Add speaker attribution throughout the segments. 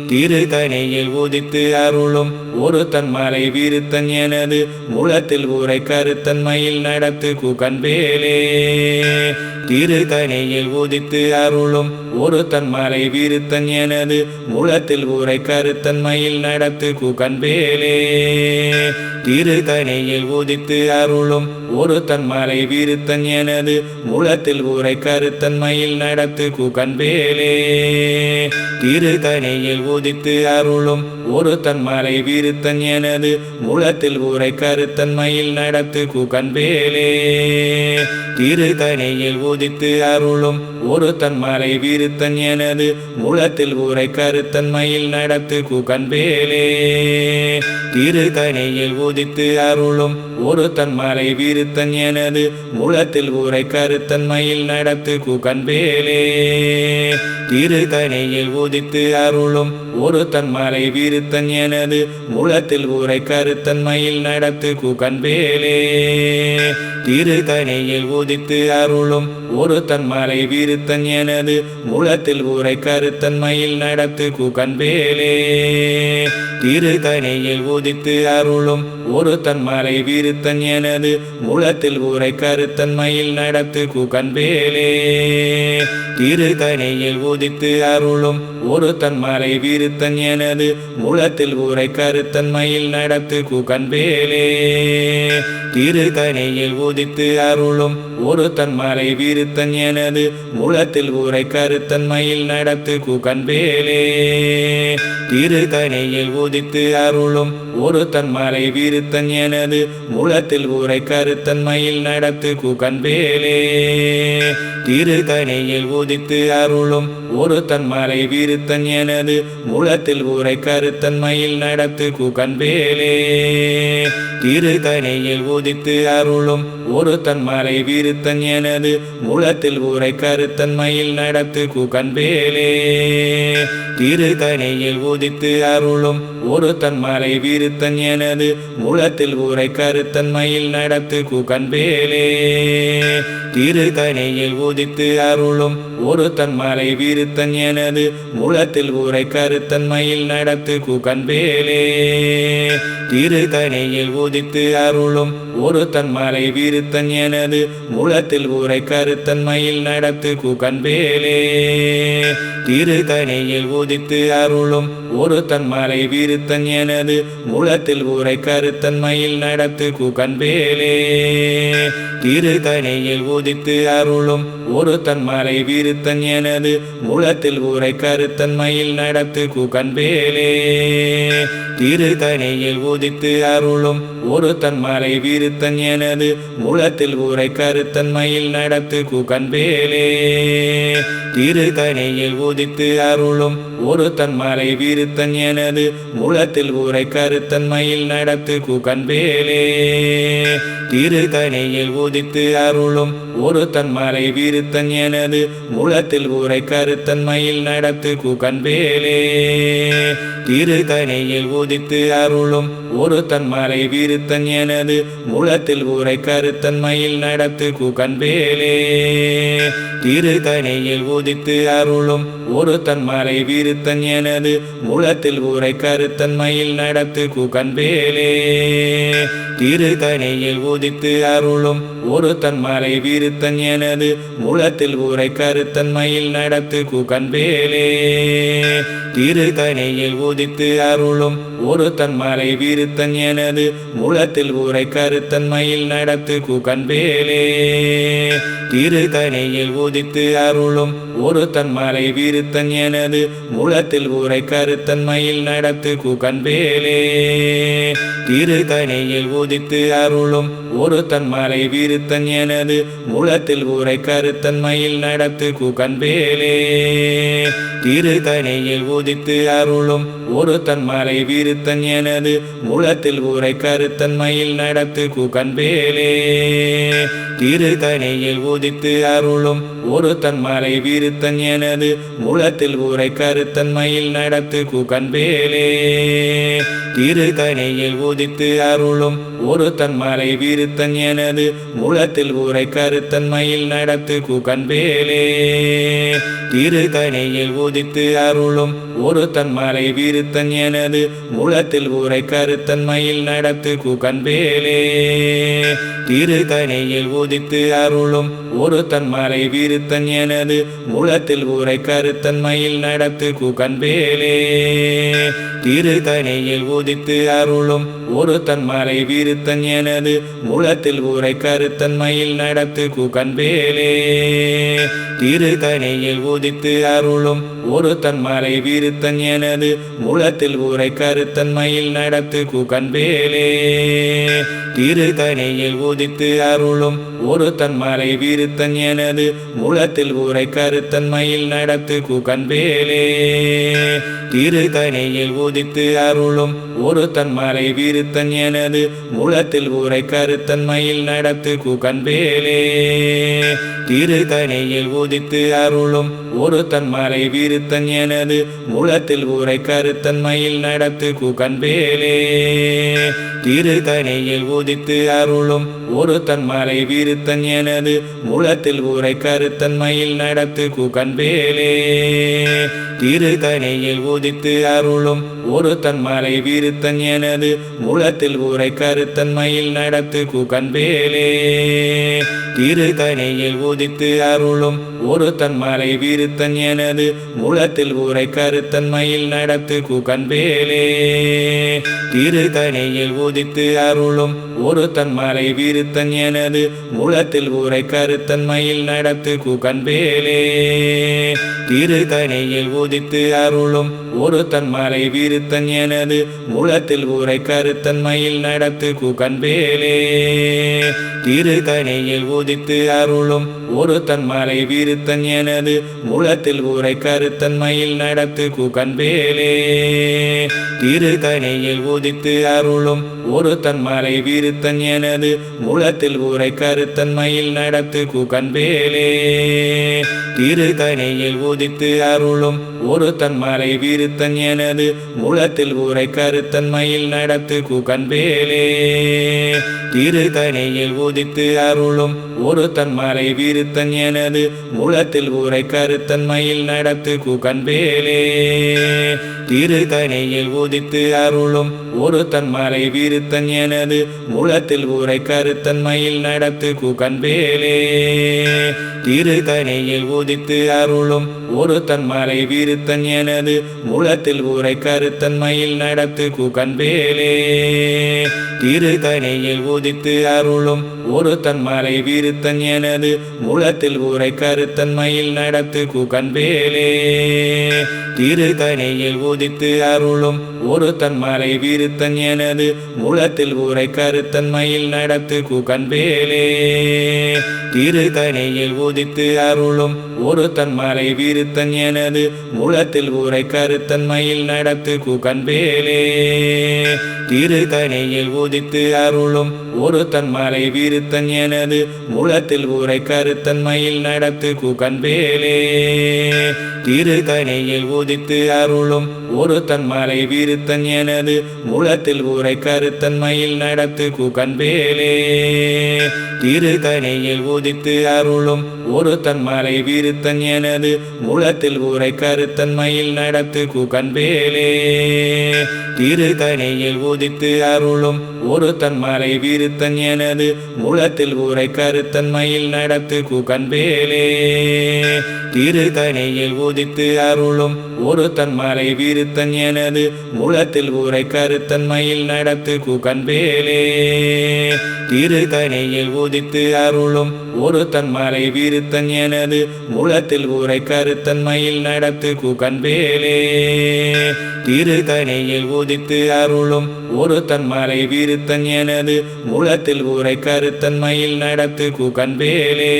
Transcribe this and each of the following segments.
Speaker 1: திருக்கணியில் உதித்து அருளும் ஒரு தன்மலை விருத்தன் எனது மூலத்தில் ஊரை கருத்தன்மையில் நடத்து குகன்பேலே. திருக்கணியில் உதித்து அருளும் ஒரு தன்மலை விருத்தன் எனது மூலத்தில் ஊரை கருத்தன்மையில் நடத்து குகன்பேலே. திருக்கணியில் உதித்து அருளும் ஒரு தன்மலை விருத்தன் எனது மூலத்தில் ஊரை கருத்தன்மையில் நடத்து குகன்பேலே. திருக்கணியில் உதித்து அருளும் ஒரு தன்மலை விருத்தன் எனது மூலத்தில் ஊரை கருத்தன்மையில் நடத்து குகன்பேலே. திருக்கணியில் உதித்து அருளும் ஒரு தன்மலை விருத்தன் எனது மூலத்தில் ஊரை கருத்தன்மையில் நடத்து குகன்பேலே. திருக்கணியில் உதித்து அருளும் ஒரு தன்மலை விருத்தன் எனது மூலத்தில் ஊரை கருத்தன்மையில் நடத்து குகன்பேலே. திருக்கணியில் உதித்து அருளும் ஒரு தன்மலை விருத்தன் எனது மூலத்தில் ஊரை கருத்தன்மையில் நடத்து குகன்பேலே. திருக்கணியில் உதித்து அருளும் ஒரு தன்மலை விருத்தன் எனது மூலத்தில் ஊரை கருத்தன்மையில் நடத்து குகன்பேலே. திருக்கணியில் உதித்து அருளும் ஒரு தன்மலை விருத்தன் எனது மூலத்தில் ஊரை கருத்தன்மையில் நடத்து குகன்பேலே. திருக்கணியில் உதித்து அருளும் ஒரு தன்மலை விருத்தன் எனது மூலத்தில் ஊரை கருத்தன்மையில் நடத்து குகன்பேலே. திருக்கணியில் உதித்து அருளும் ஒரு தன்மலை விருத்தன் எனது மூலத்தில் ஊரை கருத்தன்மையில் நடத்து குகன்பேலே. திருக்கணியில் உதித்து அருளும் ஒரு தன்மலை விருத்தன் எனது மூலத்தில் ஊரை கருத்தன்மையில் நடத்து குகன்பேலே. திருக்கணியில் உதித்து அருளும் ஒரு தன்மலை விருத்தன் எனது மூலத்தில் ஊரை கருத்தன்மையில் நடத்து குகன்பேலே. திருக்கணியில் உதித்து அருளும் ஒரு தன்மலை விருத்தன் எனது மூலத்தில் ஊரை கருத்தன்மையில் நடத்து குகன்பேலே. திருக்கணியில் உதித்து அருளும் ஒரு தன்மலை விருத்தன் எனது மூலத்தில் ஊரை கருத்தன்மையில் நடத்து குகன்பேலே. திருக்கணியில் உதித்து அருளும் ஒரு தன்மலை விருத்தன் எனது மூலத்தில் ஊரை கருத்தன்மையில் நடத்து குகன்பேலே. திருக்கணியில் உதித்து அருளும் ஒரு தன்மலை விருத்தன் எனது மூலத்தில் ஊரை கருத்தன்மையில் நடத்து குகன்பேலே. திருக்கணியில் உதித்து அருளும் ஒரு தன்மலை விருத்தன் எனது மூலத்தில் ஊரை கருத்தன்மையில் நடத்து குகன்பேலே. திருக்கணியில் உதித்து அருளும் ஒரு தன்மலை விருத்தன் எனது மூலத்தில் ஊரை கருத்தன்மையில் நடத்து குகன்பேலே. திருக்கணியில் உதித்து அருளும் ஒரு தன்மலை விருத்தன் எனது மூலத்தில் ஊரை கருத்தன்மையில் நடத்து குகன்பேலே. திருக்கணியில் உதித்து அருளும் ஒரு தன்மலை விருத்தன் எனது மூலத்தில் ஊரை கருத்தன்மையில் நடத்து குகன்பேலே. திருக்கணியில் உதித்து அருளும் ஒரு தன்மலை விருத்தன் எனது மூலத்தில் ஊரை கருத்தன்மையில் நடத்து குகன்பேலே. திருக்கணியில் உதித்து அருளும் ஒரு தன்மலை விருத்தன் எனது மூலத்தில் ஊரை கருத்தன்மையில் நடத்து குகன்பேலே. திருக்கணியில் உதித்து அருளும் ஒரு தன்மலை விருத்தன் எனது மூலத்தில் ஊரை கருத்தன்மையில் நடத்து குகன்பேலே. திருக்கணியில் உதித்து அருளும் ஒரு தன்மலை விருத்தன் எனது மூலத்தில் ஊரை கருத்தன்மையில் நடத்து குகன்பேலே. திருக்கணியில் உதித்து அருளும் ஒரு தன்மலை விருத்தன் எனது மூலத்தில் ஊரை கருத்தன்மையில் நடத்து குகன்பேலே. திருக்கணியில் உதித்து அருளும் ஒரு தன்மலை விருத்தன் எனது மூலத்தில் ஊரை கருத்தன்மையில் நடத்து குகன்பேலே. திருக்கணியில் உதித்து அருளும் ஒரு தன்மலை விருத்தன் எனது மூலத்தில் ஊரை கருத்தன்மையில் நடத்து குகன்பேலே. திருக்கணியில் உதித்து அருளும் ஒரு தன்மலை விருத்தன் எனது மூலத்தில் ஊரை கருத்தன்மையில் நடத்து குகன்பேலே. திருக்கணியில் உதித்து அருளும் ஒரு தன்மலை விருத்தன் எனது மூலத்தில் ஊரை கருத்தன்மையில் நடத்து குகன்பேலே. திருக்கணியில் உதித்து அருளும் ஒரு தன்மலை விருத்தன் எனது மூலத்தில் ஊரை கருத்தன்மையில் நடத்து குகன்பேலே. திருக்கணியில் உதித்து அருளும் ஒரு தன்மலை விருத்தன் எனது மூலத்தில் உரை கருத்தன்மையில் நடத்து குகன்பேலே திருக்கணியில் உதித்து அருளும் ஒரு தன்மலை விருத்தன் எனது மூலத்தில் உரை கருத்தன்மையில் நடத்து குகன்பேலே திருக்கணியில் உதித்து அருளும் ஒரு தன்மலை விருத்தன் எனது மூலத்தில் உரை கருத்தன்மையில் நடத்து குகன்பேலே திருக்கணியில் உதித்து அருளும் ஒரு தன்மலை விருத்தன் எனது மூலத்தில் உரை கருத்தன்மையில் நடத்து குகன்பேலே திருக்கணியில் உதித்து அருளும் ஒரு தன்மலை விருத்தன் எனது மூலத்தில் உரை கருத்தன்மையில் நடத்து குகன்பேலே திருக்கணியில் உதித்து அருளும் ஒரு தன்மலை விருத்தன் எனது மூலத்தில் உரை கருத்தன்மையில் நடத்து குகன்பேலே திருக்கணியில் உதித்து அருளும் ஒரு தன்மலை விருத்தன் எனது மூலத்தில் உரை கருத்தன்மையில் நடத்து குகன்பேலே திருக்கணியில் உதித்து அருளும் ஒரு தன்மலை விருத்தன் எனது மூலத்தில் உரை கருத்தன்மையில் நடத்து குகன்பேலே திருக்கணியில் உதித்து அருளும் ஒரு தன்மலை விருத்தன் எனது மூலத்தில் உரை கருத்தன்மையில் நடத்து குகன்பேலே திருக்கணியில் உதித்து அருளும் ஒரு தன்மலை விருத்தன் எனது மூலத்தில் உரை கருத்தன்மையில் நடத்து குகன்பேலே திருக்கணியில் உதித்து அருளும் ஒரு தன்மலை விருத்தன் எனது மூலத்தில் உரை கருத்தன்மையில் நடத்து குகன்பேலே திருக்கணியில் உதித்து அருளும் ஒரு தன்மலை விருத்தன் எனது மூலத்தில் உரை கருத்தன்மையில் நடத்து குகன்பேலே திருக்கணியில் உதித்து அருளும் ஒரு தன்மலை விருத்தன் எனது மூலத்தில் உரை கருத்தன்மையில் நடத்து குகன்பேலே திருக்கணியில் உதித்து அருளும் ஒரு தன்மலை விருத்தன் எனது மூலத்தில் உரை கருத்தன்மையில் நடத்து குகன்பேலே திருக்கணியில் உதித்து அருளும் ஒரு தன்மலை விருத்தன் எனது மூலத்தில் உரை கருத்தன்மையில் நடத்து குகன்பேலே திருக்கணியில் உதித்து அருளும் ஒரு தன்மலை விருத்தன் எனது மூலத்தில் உரை கருத்தன்மையில் நடத்து குகன்பேலே திருக்கணியில் உதித்து அருளும் ஒரு தன்மலை விருத்தன் எனது மூலத்தில் உரை கருத்தன்மையில் நடத்து குகன்பேலே திருக்கணியில் உதித்து அருளும் ஒரு தன்மலை விருத்தன் எனது மூலத்தில் உரை கருத்தன்மையில் நடத்து குகன்பேலே திருக்கணியில் உதித்து அருளும் ஒரு தன்மலை விருத்தன் எனது மூலத்தில் உரை கருத்தன்மையில் நடத்து குகன்பேலே திருக்கணியில் உதித்து அருளும் ஒரு தன்மலை விருத்தன் எனது மூலத்தில் உரை கருத்தன்மையில் நடத்து குகன்பேலே திருக்கணியில் உதித்து அருளும் ஒரு தன்மலை விருத்தன் எனது மூலத்தில் உரை கருத்தன்மையில் நடத்து குகன்பேலே திருக்கணியில் உதித்து அருளும் ஒரு தன்மலை விருத்தன் எனது மூலத்தில் உரை கருத்தன்மையில் நடத்து குகன்பேலே திருக்கணியில் உதித்து அருளும் ஒரு தன்மலை விருத்தன் எனது மூலத்தில் உரை கருத்தன்மையில் நடத்து குகன்பேலே திருக்கணியில் உதித்து அருளும் ஒரு தன்மலை விருத்தன் எனது மூலத்தில் உரை கருத்தன்மையில் நடத்து குகன்பேலே திருக்கணியில் உதித்து அருளும் ஒரு தன்மலை விருத்தன் எனது மூலத்தில் உரை கருத்தன்மையில் நடத்து குகன்பேலே திருக்கணியில் உதித்து அருளும் ஒரு தன்மலை விருத்தன் எனது மூலத்தில் உரை கருத்தன்மையில் நடத்து குகன்பேலே திருக்கணியில் உதித்து அருளும் ஒரு தன்மலை விருத்தன் எனது மூலத்தில் உரை கருத்தன்மையில் நடத்து குகன்பேலே திருக்கணியில் உதித்து அருளும் ஒரு தன்மலை விருத்தன் எனது மூலத்தில் உரை கருத்தன்மையில் நடத்து குகன்பேலே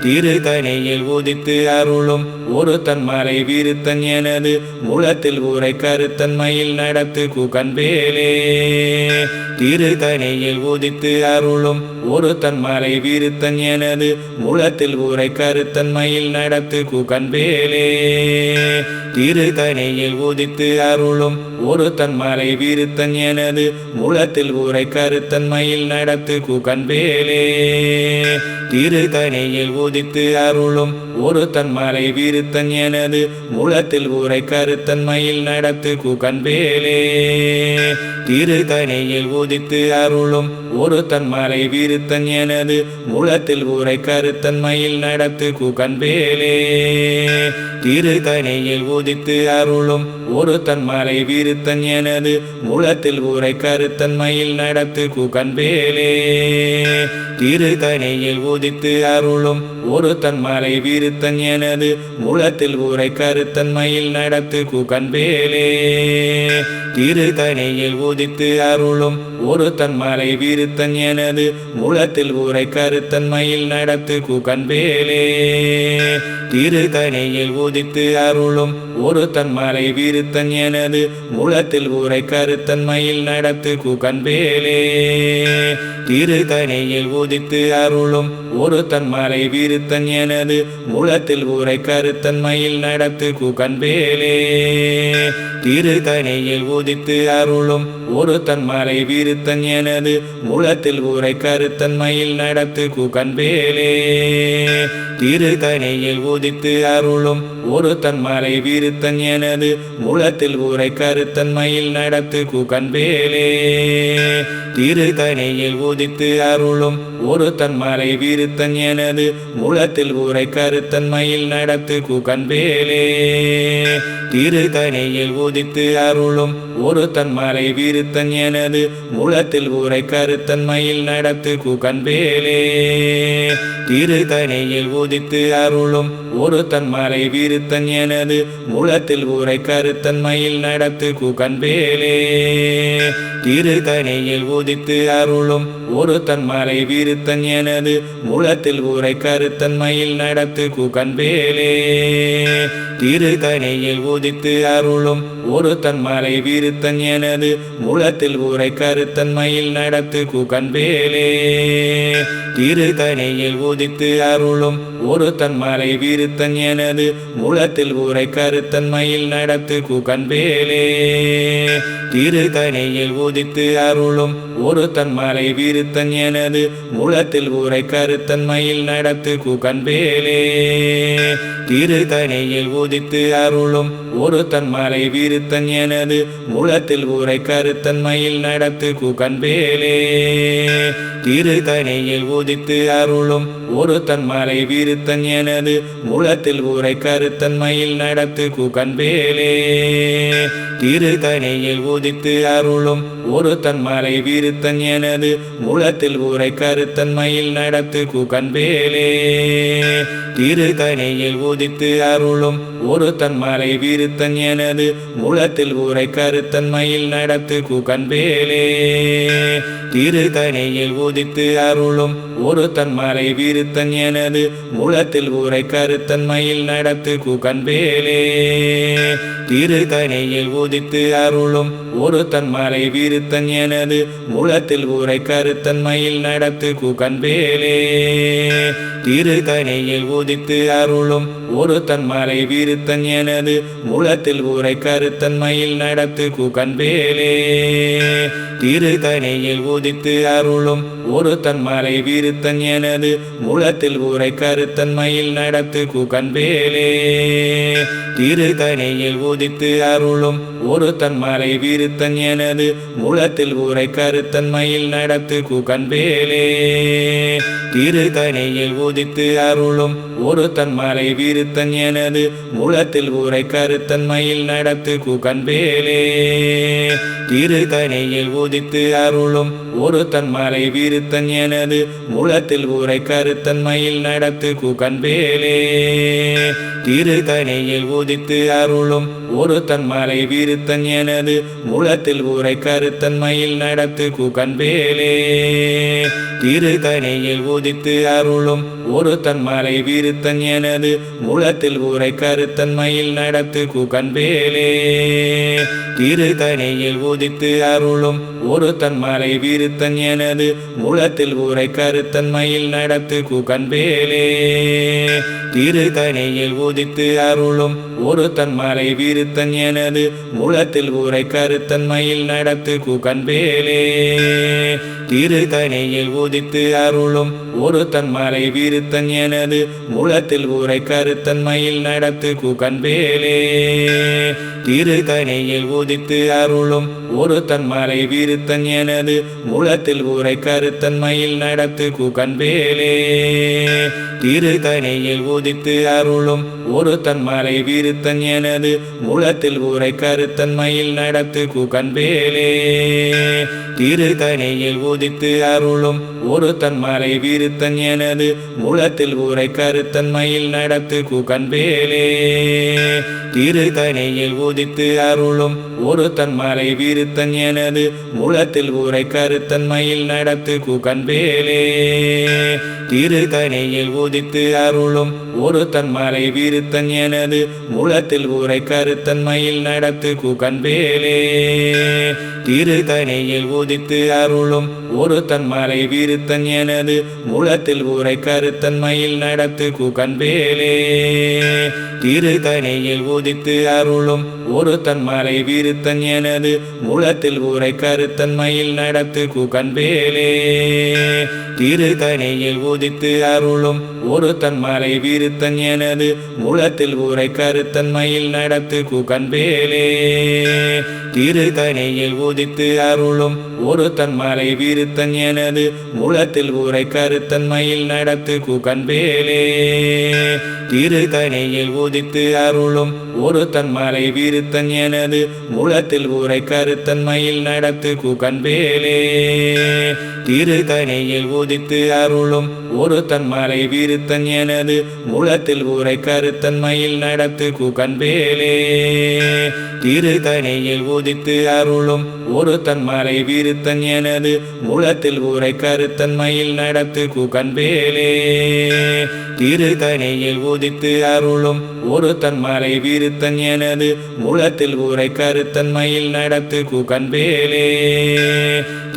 Speaker 1: திருக்கணியில் உதித்து அருளும் ஒரு தன்மலை விருத்தன் எனது மூலத்தில் உரை கருத்தன்மையில் நடத்து குகன்பேலே திருக்கணியில் உதித்து அருளும் ஒரு தன்மலை விருத்தன் எனது மூலத்தில் உரை கருத்தன்மையில் நடத்து குகன்பேலே திருக்கணியில் உதித்து அருளும் ஒரு தன்மலை விருத்தன் எனது மூலத்தில் உரை கருத்தன்மையில் நடத்து குகன்பேலே திருக்கணியில் உதித்து அருளும் ஒரு தன்மலை விருத்தன் எனது மூலத்தில் உரை கருத்தன்மையில் நடத்து குகன்வேலே திருத்தணியில் உதித்து அருளும் ஒரு தன்மலை விருத்தன் எனது மூலத்தில் உரை கருத்தன்மையில் நடத்து குகன்வேலே திருத்தணியில் உதித்து அருளும் ஒரு தன்மலை விருத்தன் எனது மூலத்தில் உரை கருத்தன்மையில் நடத்து குகன்வேலே திருத்தணியில் உதித்து அருளும் ஒரு தன்மலை விருத்தன் எனது மூலத்தில் உரை கருத்தன்மையில் நடத்து குகன்வேலே திருத்தணியில் உதித்து அருளும் ஒரு தன்மலை விருத்தன் எனது மூலத்தில் உரை கருத்தன்மையில் நடத்து குகன்வேலே திருத்தணியில் உதித்து அருளும் ஒரு தன்மலை விருத்தன் எனது மூலத்தில் உரை கருத்தன்மையில் நடத்து குகன்வேலே திருத்தணியில் உதித்து அருளும் ஒரு தன்மலை விருத்தன் எனது மூலத்தில் உரை கருத்தன்மையில் நடத்து குகன்வேலே திருத்தணியில் உதித்து அருளும் ஒரு தன்மலை விருத்தன் எனது மூலத்தில் உரை கருத்தன்மையில் நடத்து குகன்வேலே திருத்தணியில் உதித்து அருளும் ஒரு தன்மலை விருத்தன் எனது மூலத்தில் உரை கருத்தன்மையில் நடத்து குகன்வேலே திருத்தணியில் உதித்து அருளும் ஒரு தன்மலை விருத்தன் எனது மூலத்தில் உரை கருத்தன்மையில் நடத்து குகன்வேலே திருத்தணியில் உதித்து அருளும் ஒரு தன்மலை விருத்தன் எனது மூலத்தில் உரை கருத்தன்மையில் நடத்து குகன்வேலே திருத்தணியில் உதித்து அருளும் ஒரு தன்மலை விருத்தன் எனது மூலத்தில் உரை கருத்தன்மையில் நடத்து குகன்வேலே திருத்தணியில் உதித்து அருளும் ஒரு தன்மலை விருத்தன் எனது மூலத்தில் உரை கருத்தன்மையில் நடத்து குகன்வேலே திருத்தணியில் உதித்து அருளும் ஒரு தன்மலை விருத்தன் எனது மூலத்தில் உரை கருத்தன்மையில் நடத்து குகன்வேலே திருத்தணியில் உதித்து அருளும் ஒரு தன்மலை விருத்தன் எனது மூலத்தில் உரை கருத்தன்மையில் நடத்து குகன்வேலே திருத்தணியில் உதித்து அருளும் ஒரு தன்மலை விருத்தன் எனது மூலத்தில் உரை கருத்தன்மையில் நடத்து குகன்வேலே திருத்தணியில் உதித்து அருளும் ஒரு தன்மலை விருத்தன் எனது மூலத்தில் உரை கருத்தன்மையில் நடத்து குகன்வேலே திருத்தணியில் உதித்து அருளும் ஒரு தன்மலை விருத்தன் எனது மூலத்தில் உரை கருத்தன்மையில் நடத்து குகன்வேலே திருத்தணியில் உதித்து அருளும் ஒரு தன்மலை விருத்தன் எனது மூலத்தில் உரை கருத்தன்மையில் நடத்து குகன்வேலே திருத்தணியில் உதித்து அருளும் ஒரு தன்மலை விருத்தன் எனது மூலத்தில் உரை கருத்தன்மையில் நடத்து குகன்வேலே திருத்தணியில் உதித்து அருளும் ஒரு தன்மலை விருத்தன் எனது மூலத்தில் உரை கருத்தன்மையில் நடத்து குகன்வேலே திருத்தணியில் உதித்து அருளும் ஒரு தன்மலை விருத்தன் எனது மூலத்தில் உரை கருத்தன்மையில் நடத்து குகன்வேலே திருத்தணியில் உதித்து அருளும் ஒரு தன்மலை விருத்தன் எனது மூலத்தில் உரை கருத்தன்மையில் நடத்து குகன்வேலே திருத்தணியில் உதித்து அருளும் ஒரு தன்மலை விருத்தன் எனது மூலத்தில் உரை கருத்தன்மையில் நடத்து குகன்வேலே திருத்தணியில் உதித்து அருளும் ஒரு தன்மலை விருத்தன் எனது மூலத்தில் உரை கருத்தன்மையில் நடத்து குகன்வேலே திருத்தணியில் உதித்து அருளும் ஒரு தன்மலை விருத்தன் எனது மூலத்தில் உரை கருத்தன்மையில் நடத்து குகன்வேலே திருத்தணியில் உதித்து அருளும் ஒரு தன்மலை விருத்தன் எனது மூலத்தில் உரை கருத்தன்மையில் நடத்து குகன்வேலே திருத்தணியில் உதித்து அருளும் ஒரு தன்மலை விருத்தன் எனது மூலத்தில் உரை கருத்தன்மையில் நடத்து குகன்வேலே திருத்தணியில் உதித்து அருளும் ஒரு தன்மலை விருத்தன் எனது மூலத்தில் உரை கருத்தன்மையில் நடத்து குகன்வேலே திருத்தணியில் உதித்து அருளும் ஒரு தன்மலை விருத்தன் எனது மூலத்தில் உரை கருத்தன்மையில் நடத்து குகன்வேலே திருத்தணியில் உதித்து அருளும் ஒரு தன்மலை விருத்தன் எனது மூலத்தில் உரை கருத்தன்மையில் நடத்து குகன்வேலே திருத்தணியில் உதித்து அருளும் ஒரு தன்மலை விருத்தன் எனது முளத்தில் உரை கருத்தன்மையில் நடத்து குகன்பேலே திருக்கணியில் உதித்து அருளும் ஒரு தன்மலை விருத்தன் எனது முளத்தில் உரை கருத்தன்மையில் நடத்து குகன்பேலே திருக்கணியில் உதித்து அருளும் ஒரு தன்மலை விருத்தன் எனது முளத்தில் உரை கருத்தன்மையில் நடத்து குகன்பேலே திருக்கணியில் உதித்து அருளும் ஒரு தன்மலை விருத்தன் எனது முளத்தில் உரை கருத்தன்மையில் நடத்து குகன்பேலே திருக்கணியில் உதித்து அருளும் ஒரு தன்மலை விருத்தன் எனது முளத்தில் உரை கருத்தன்மையில் நடத்து குகன்பேலே திருக்கணியில் உதித்து அருளும் ஒரு தன்மலை விருத்தன் எனது முளத்தில் உரை கருத்தன்மையில் நடத்து குகன்பேலே திருக்கணியில் உதித்து அருளும் ஒரு தன்மலை விருத்தன் எனது முளத்தில் உரை கருத்தன்மையில் நடத்து குகன்பேலே திருக்கணியில் உதித்து அருளும் ஒரு தன்மலை விருத்தன் எனது முளத்தில் உரை கருத்தன்மையில் நடத்து குகன்பேலே திருக்கணியில் உதித்து அருளும் ஒரு தன்மலை விருத்தன் எனது முளத்தில் உரை கருத்தன்மையில் நடத்து குகன்பேலே திருக்கணியில் உதித்து அருளும் ஒரு தன்மலை விருத்தன் எனது முளத்தில் உரை கருத்தன்மையில் நடத்து குகன்பேலே திருக்கணியில் உதித்து அருளும் ஒரு தன்மலை விருத்தன் எனது முளத்தில் உரை கருத்தன்மையில் நடத்து குகன்பேலே திருக்கணியில் உதித்து அருளும் ஒரு தன்மலை விருத்தன் எனது முளத்தில் உரை கருத்தன்மையில் நடத்து குகன்பேலே திருக்கணியில் உதித்து அருளும் ஒரு தன்மலை விருத்தன் எனது முளத்தில் உரை கருத்தன்மையில் நடத்து குகன்பேலே திருக்கணியில் உதித்து அருளும் ஒரு தன்மலை விருத்தன் எனது முளத்தில் உரை கருத்தன்மையில் நடத்து குகன்பேலே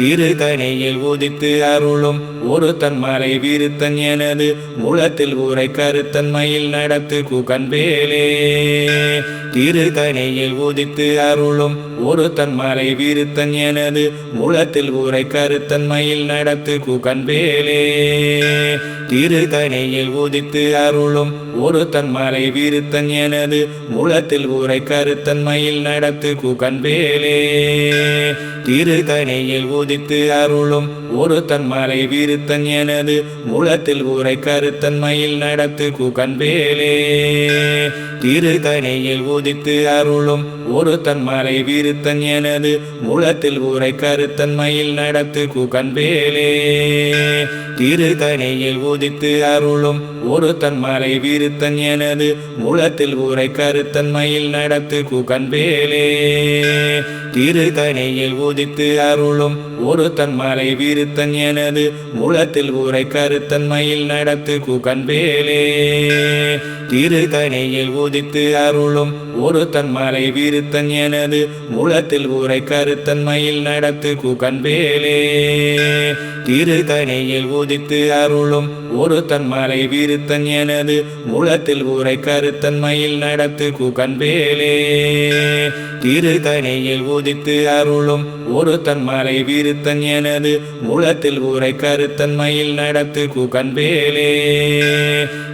Speaker 1: திருக்கணியில் உதித்து அருளும் ஒரு தன்மலை விருத்தன் எனது முளத்தில் உரை கருத்தன்மையில் நடத்து குகன்பேலே திருக்கணியில் உதித்து அருளும் ஒரு தன்மலை விருத்தன் எனது முளத்தில் உரை கருத்தன்மையில் நடத்து குகன்பேலே திருக்கணியில் உதித்து அருளும் ஒரு தன்மலை விருத்தன் எனது முளத்தில் உரை கருத்தன்மையில் நடத்து குகன்பேலே திருக்கணியில் உதித்து அருளும் ஒரு தன்மலை விருத்தன் எனது முளத்தில் உரை கருத்தன்மையில் நடத்து குகன்பேலே திருக்கணியில் உதித்து அருளும் ஒரு தன்மலை விருத்தன் எனது முளத்தில் உரை கருத்தன்மையில் நடத்து குகன்பேலே திருக்கணியில் உதித்து அருளும் ஒரு தன்மலை விருத்தன் எனது முளத்தில் உரை கருத்தன்மையில் நடத்து குகன்பேலே திருக்கணியில் உதித்து அருளும் ஒரு தன்மலை விருத்தன் எனது முளத்தில் உரை கருத்தன்மையில் நடத்து குகன்பேலே திருக்கணியில் உதித்து அருளும் ஒரு தன்மலை விருத்தன் எனது முளத்தில் உரை கருத்தன்மையில் நடத்து குகன்பேலே திருக்கணியில் உதித்து அருளும் ஒரு தன்மலை விருத்தன் எனது முளத்தில் உரை கருத்தன்மையில் நடத்து குகன்பேலே திருக்கணியில் உதித்து அருளும் ஒரு தன்மலை விருத்தன் எனது முளத்தில் உரை கருத்தன்மையில் நடத்து குகன்பேலே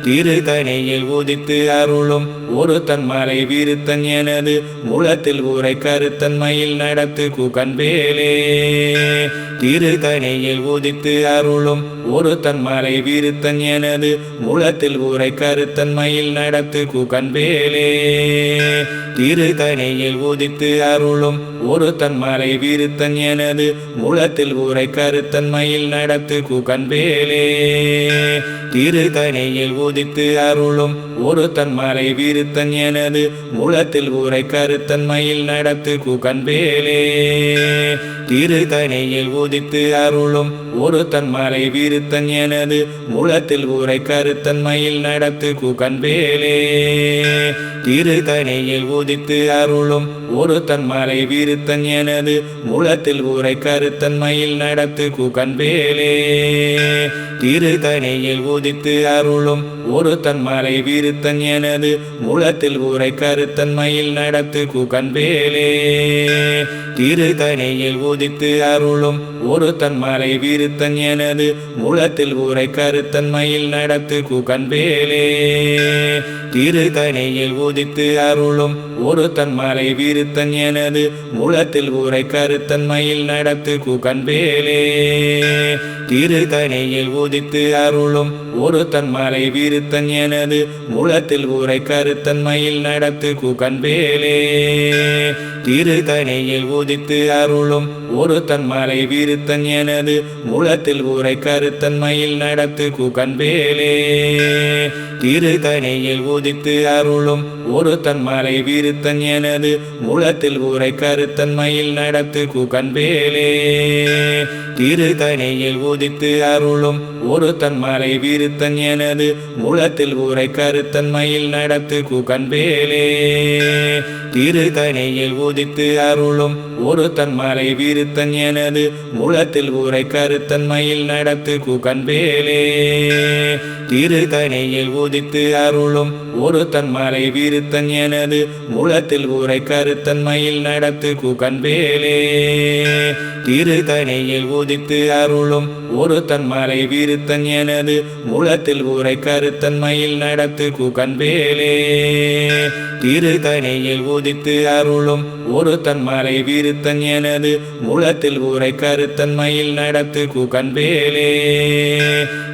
Speaker 1: திருக்கணியில் உதித்து அருளும் ஒரு தன்மலை விருத்தன் எனது முளத்தில் உரை கருத்தன்மையில் நடத்து குகன்பேலே திருக்கணியில் உதித்து அருளும் ஒரு தன்மலை விருத்தன் எனது முளத்தில் உரை கருத்தன்மையில் நடத்து குகன்பேலே திருக்கணியில் உதித்து அருளும் ஒரு தன்மலை விருத்தன் எனது முளத்தில் உரை கருத்தன்மையில் நடத்து குகன்பேலே திருக்கணியில் உதித்து அருளும் ஒரு தன்மலை விருத்தன் எனது முளத்தில் உரை கருத்தன்மையில் நடத்து குகன்பேலே திருக்கணியில் உதித்து அருளும் ஒரு தன்மலை விருத்தன் எனது முளத்தில் உரை கருத்தன்மையில் நடத்து குகன்பேலே திருக்கணியில் உதித்து அருளும் ஒரு தன்மலை விருத்தன் எனது முளத்தில் உரை கருத்தன்மையில் நடத்து குகன்பேலே திருக்கணியில் உதித்து அருளும் ஒரு தன்மலை விருத்தன் எனது முளத்தில் உரை கருத்தன்மையில் நடத்து குகன்பேலே திருக்கணியில் உதித்து அருளும் ஒரு தன்மலை விருத்தன் எனது மூலத்தில் ஊரை கருத்தன்மையில் நடத்து குகன்பேலே திருக்கணியில் உதித்து அருளும் ஒரு தன்மலை விருத்தன் எனது மூலத்தில் ஊரை கருத்தன்மையில் நடத்து குகன்பேலே திருக்கணியில் உதித்து அருளும் ஒரு தன்மலை விருத்தன் எனது மூலத்தில் ஊரை கருத்தன்மையில் நடத்து குகன்பேலே திருக்கணியில் உதித்து அருளும் ஒரு தன்மலை விருத்தன் எனது மூலத்தில் ஊரை கருத்தன்மையில் நடத்து குகன்பேலே திருக்கணியில் உதித்து அருளும் ஒரு தன்மலை விருத்தன் எனது மூலத்தில் ஊரை கருத்தன்மையில் நடத்து குகன்பேலே திருக்கணியில் உதித்து அருளும் ஒரு தன்மலை விருத்தன் எனது மூலத்தில் ஊரை கருத்தன்மையில் நடத்து குகன்பேலே திருக்கணியில் உதித்து அருளும் ஒரு தன்மலை விருத்தன் எனது மூலத்தில் ஊரை கருத்தன்மையில் நடத்து குகன்பேலே திருக்கணியில் உதித்து அருளும் ஒரு தன்மலை விருத்தன் எனது மூலத்தில் ஊரை கருத்தன்மையில் நடத்து குகன்பேலே திருக்கணியில் உதித்து அருளும் ஒரு தன்மலை விருத்தன் எனது மூலத்தில் ஊரை கருத்தன்மையில் நடத்து குகன்பேலே திருக்கணியில் உதித்து அருளும் ஒரு தன்மலை விருத்தன் எனது மூலத்தில் ஊரை கருத்தன்மையில் நடத்து குகன்பேலே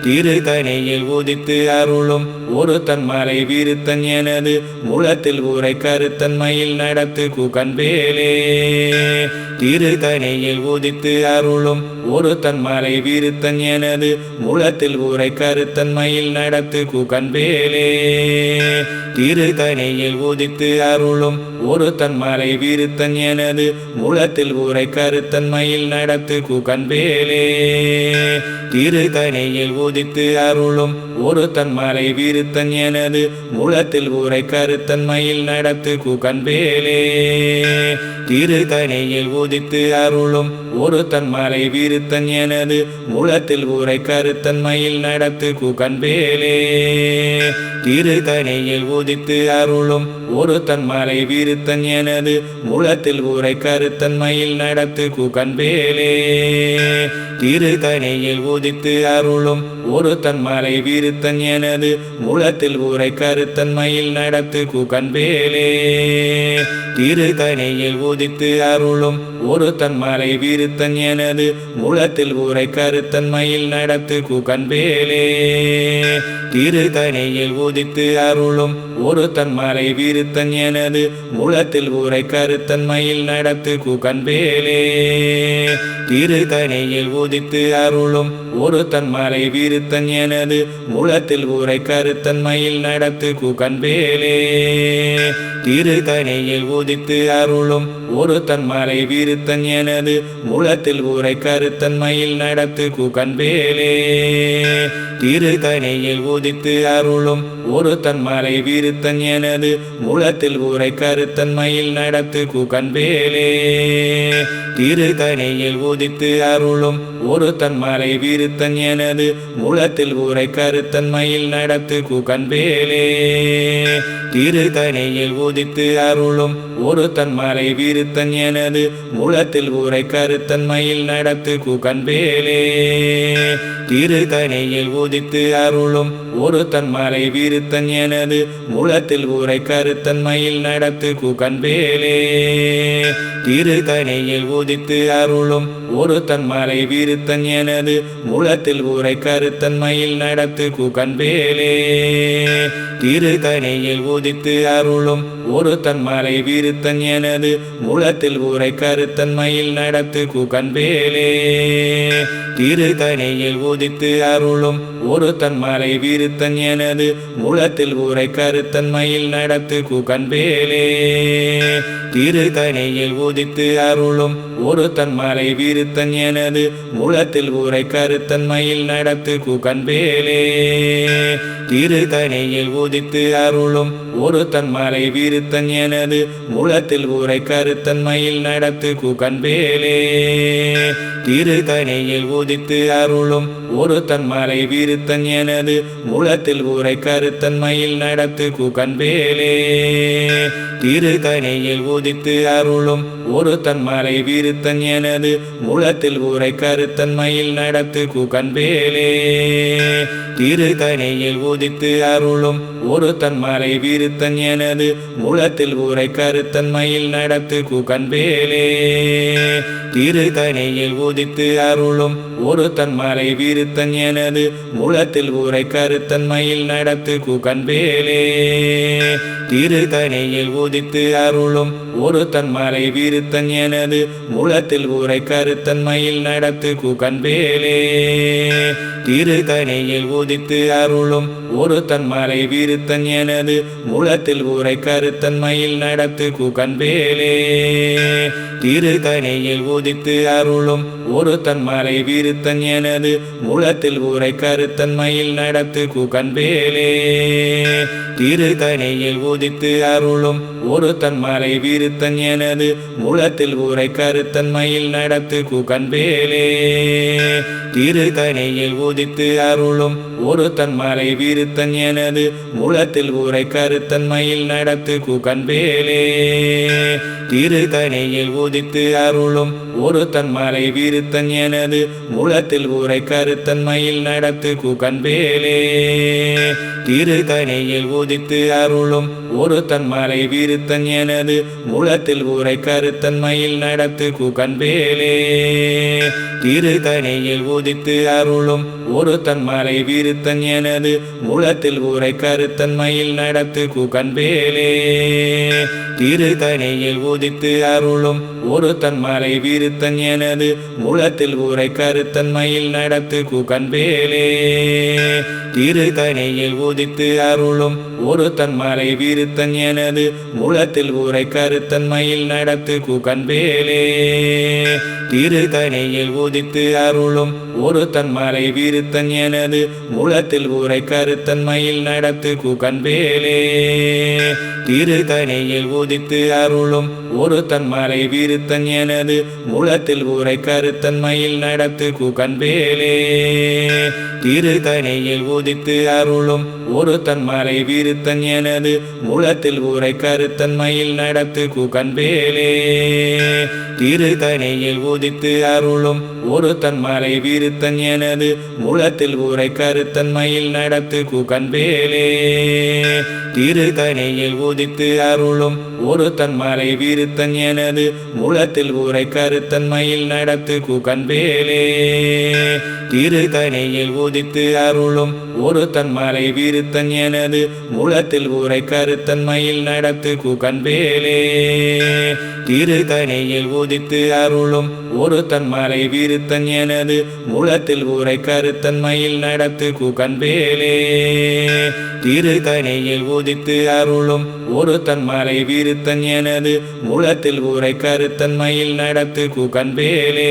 Speaker 1: திருக்கணியில் உதித்து அருளும் ஒரு தன்மலை விருத்தன் எனது மூலத்தில் ஊரை கருத்தன்மையில் நடத்து குகன்பேலே திருக்கணியில் உதித்து அருளும் ஒரு தன்மலை விருத்தன் எனது மூலத்தில் ஊரை கருத்தன்மையில் நடத்து குகன்பேலே திருக்கணியில் உதித்து அருளும் ஒரு தன்மலை விருத்தன் எனது மூலத்தில் ஊரை கருத்தன்மையில் நடத்து குகன்பேலே திருக்கணியில் உதித்து அருளும் ஒரு தன்மலை விருத்தன் எனது மூலத்தில் ஊரை கருத்தன்மையில் நடத்து குகன்பேலே திருக்கணியில் உதித்து அருளும் ஒரு தன்மலை விருத்தன் எனது மூலத்தில் ஊரை கருத்தன்மையில் நடத்து குகன்பேலே திருக்கணியில் உதித்து அருளும் ஒரு தன்மலை விருத்தன் எனது மூலத்தில் ஊரை கருத்தன்மையில் நடத்து குகன்பேலே திருக்கணியில் உதித்து அருளும் ஒரு தன்மலை விருத்தன் எனது மூலத்தில் ஊரை கருத்தன்மையில் நடத்து குகன்பேலே திருக்கணியில் உதித்து அருளும் ஒரு தன்மலை விருத்தன் எனது மூலத்தில் ஊரை கருத்தன்மையில் நடத்து குகன்பேலே திருக்கணியில் உதித்து அருளும் ஒரு தன்மலை விருத்தன் எனது மூலத்தில் ஊரை கருத்தன்மையில் நடத்து குகன்பேலே திருக்கணியில் உதித்து அருளும் ஒரு தன்மலை விருத்தன் எனது மூலத்தில் ஊரை கருத்தன்மையில் நடத்து குகன்பேலே திருக்கணியில் உதித்து அருளும் ஒரு தன்மலை விருத்தன் எனது மூலத்தில் ஊரை கருத்தன்மையில் நடத்து குகன்பேலே திருக்கணியில் உதித்து அருளும் ஒரு தன்மலை விருத்தன் எனது மூலத்தில் ஊரை கருத்தன்மையில் நடத்து குகன்பேலே திருக்கணியில் உதித்து அருளும் ஒரு தன்மலை விருத்தன் எனது மூலத்தில் ஊரை கருத்தன்மையில் நடத்து குகன்பேலே திருக்கணியில் உதித்து அருளும் ஒரு தன்மலை விருத்தன் எனது மூலத்தில் ஊரை கருத்தன்மையில் நடத்து குகன்பேலே திருக்கணியில் உதித்து அருளும் ஒரு தன்மலை விருத்தன் எனது மூலத்தில் ஊரை கருத்தன்மையில் நடத்து குகன்பேலே திருக்கணியில் உதித்து அருளும் ஒரு தன்மலை விருத்தன் எனது மூலத்தில் ஊரை கருத்தன்மையில் நடத்து குகன்பேலே திருக்கணியில் உதித்து அருளும் ஒரு தன்மலை விருத்தன் எனது மூலத்தில் ஊரை கருத்தன்மையில் நடத்து குகன்பேலே திருக்கணியில் உதித்து அருளும் ஒரு தன்மலை விருத்தன் எனது மூலத்தில் ஊரை கருத்தன்மையில் நடத்து குகன்பேலே திருக்கணியில் உதித்து அருளும் ஒரு தன்மலை விருத்தன் எனது மூலத்தில் ஊரை கருத்தன்மையில் நடத்து குகன்பேலே திருக்கணியில் உதித்து அருளும் ஒரு தன்மலை விருத்தன் எனது மூலத்தில் ஊரை கருத்தன்மையில் நடத்து குகன்பேலே திருக்கணியில் உதித்து அருளும் ஒரு தன்மலை விருத்தன் எனது மூலத்தில் ஊரை கருத்தன்மையில் நடத்து குகன்பேலே திருக்கணியில் உதித்து அருளும் ஒரு தன்மலை விருத்தன் எனது மூலத்தில் ஊரை கருத்தன்மையில் நடத்து குகன்பேலே திருக்கணியில் உதித்து அருளும் ஒரு தன்மலை விருத்தன் எனது மூலத்தில் ஊரை கருத்தன்மையில் நடத்து குகன்பேலே திருக்கணியில் உதித்து அருளும் ஒரு தன்மலை விருத்தன் எனது மூலத்தில் ஊரை கருத்தன்மையில் நடத்து குகன்பேலே திருக்கணியில் உதித்து அருளும் ஒரு தன்மலை விருத்தன் எனது மூலத்தில் ஊரை கருத்தன்மையில் நடத்து குகன்பேலே திருக்கணியில் உதித்து அருளும் ஒரு தன்மலை விருத்தன் எனது மூலத்தில் ஊரை கருத்தன்மையில் நடத்து குகன்பேலே திருக்கணியில் உதித்து அருளும் ஒரு தன்மலை விருத்தன் எனது மூலத்தில் ஊரை கருத்தன்மையில் நடத்து குகன்பேலே திருக்கணியில் உதித்து அருளும் ஒரு தன்மலை விருத்தன் எனது மூலத்தில் ஊரை கருத்தன்மையில் நடத்து குகன்பேலே திருக்கணியில் உதித்து அருளும் ஒரு தன்மலை விருத்தன் எனது மூலத்தில் ஊரை கருத்தன்மையில் நடத்து குகன்பேலே திருக்கணியில் உதித்து அருளும் ஒரு தன்மலை விருத்தன் எனது மூலத்தில் ஊரை கருத்தன்மையில் நடத்து குகன்பேலே திருக்கணியில் உதித்து அருளும் ஒரு தன்மலை விருத்தன் எனது மூலத்தில் ஊரை கருத்தன்மையில் நடத்து குகன்பேலே திருக்கணியில் உதித்து அருளும் ஒரு தன்மலை விருத்தன் எனது மூலத்தில் ஊரை கருத்தன்மையில் நடத்து குகன்பேலே திருக்கணியில் உதித்து அருளும் ஒரு தன்மலை விருத்தன் எனது மூலத்தில் ஊரை கருத்தன்மையில் நடத்து குகன்பேலே திருக்கணியில் உதித்து அருளும் ஒரு தன்மலை விருத்தன் எனது மூலத்தில் ஊரை கருத்தன்மையில் நடத்து குகன்பேலே திருக்கணியில் உதித்து அருளும் ஒரு தன்மலை விருத்தன் எனது மூலத்தில் ஊரை கருத்தன்மையில் நடத்து குகன்பேலே திருக்கணியில் உதித்து அருளும் ஒரு தன்மலை விருத்தன் எனது மூலத்தில் ஊரை கருத்தன்மையில் நடத்து குகன்பேலே திருக்கணியில் உதித்து அருளும் ஒரு தன்மலை விருத்தன் எனது மூலத்தில் ஊரை கருத்தன்மையில் நடத்து குகன்பேலே திருக்கணியில் உதித்து அருளும் ஒரு தன்மலை விருத்தன் எனது மூலத்தில் ஊரை கருத்தன்மையில் நடத்து குகன்பேலே திருக்கணியில் உதித்து அருளும் ஒரு தன்மலை விருத்தன் எனது மூலத்தில் ஊரை கருத்தன்மையில் நடத்து குகன்பேலே திருக்கணியில் உதித்து அருளும் ஒரு தன்மலை விருத்தன் எனது மூலத்தில் ஊரை கருத்தன்மையில் நடத்து குகன்பேலே திருக்கணியில் உதித்து அருளும் ஒரு தன்மலை விருத்தன் எனது மூலத்தில் ஊரை கருத்தன்மையில் நடத்து குகன்பேலே திருக்கணியில் உதித்து அருளும் ஒரு தன்மலை விருத்தன் எனது மூலத்தில் ஊரை கருத்தன்மையில் நடத்து குகன்பேலே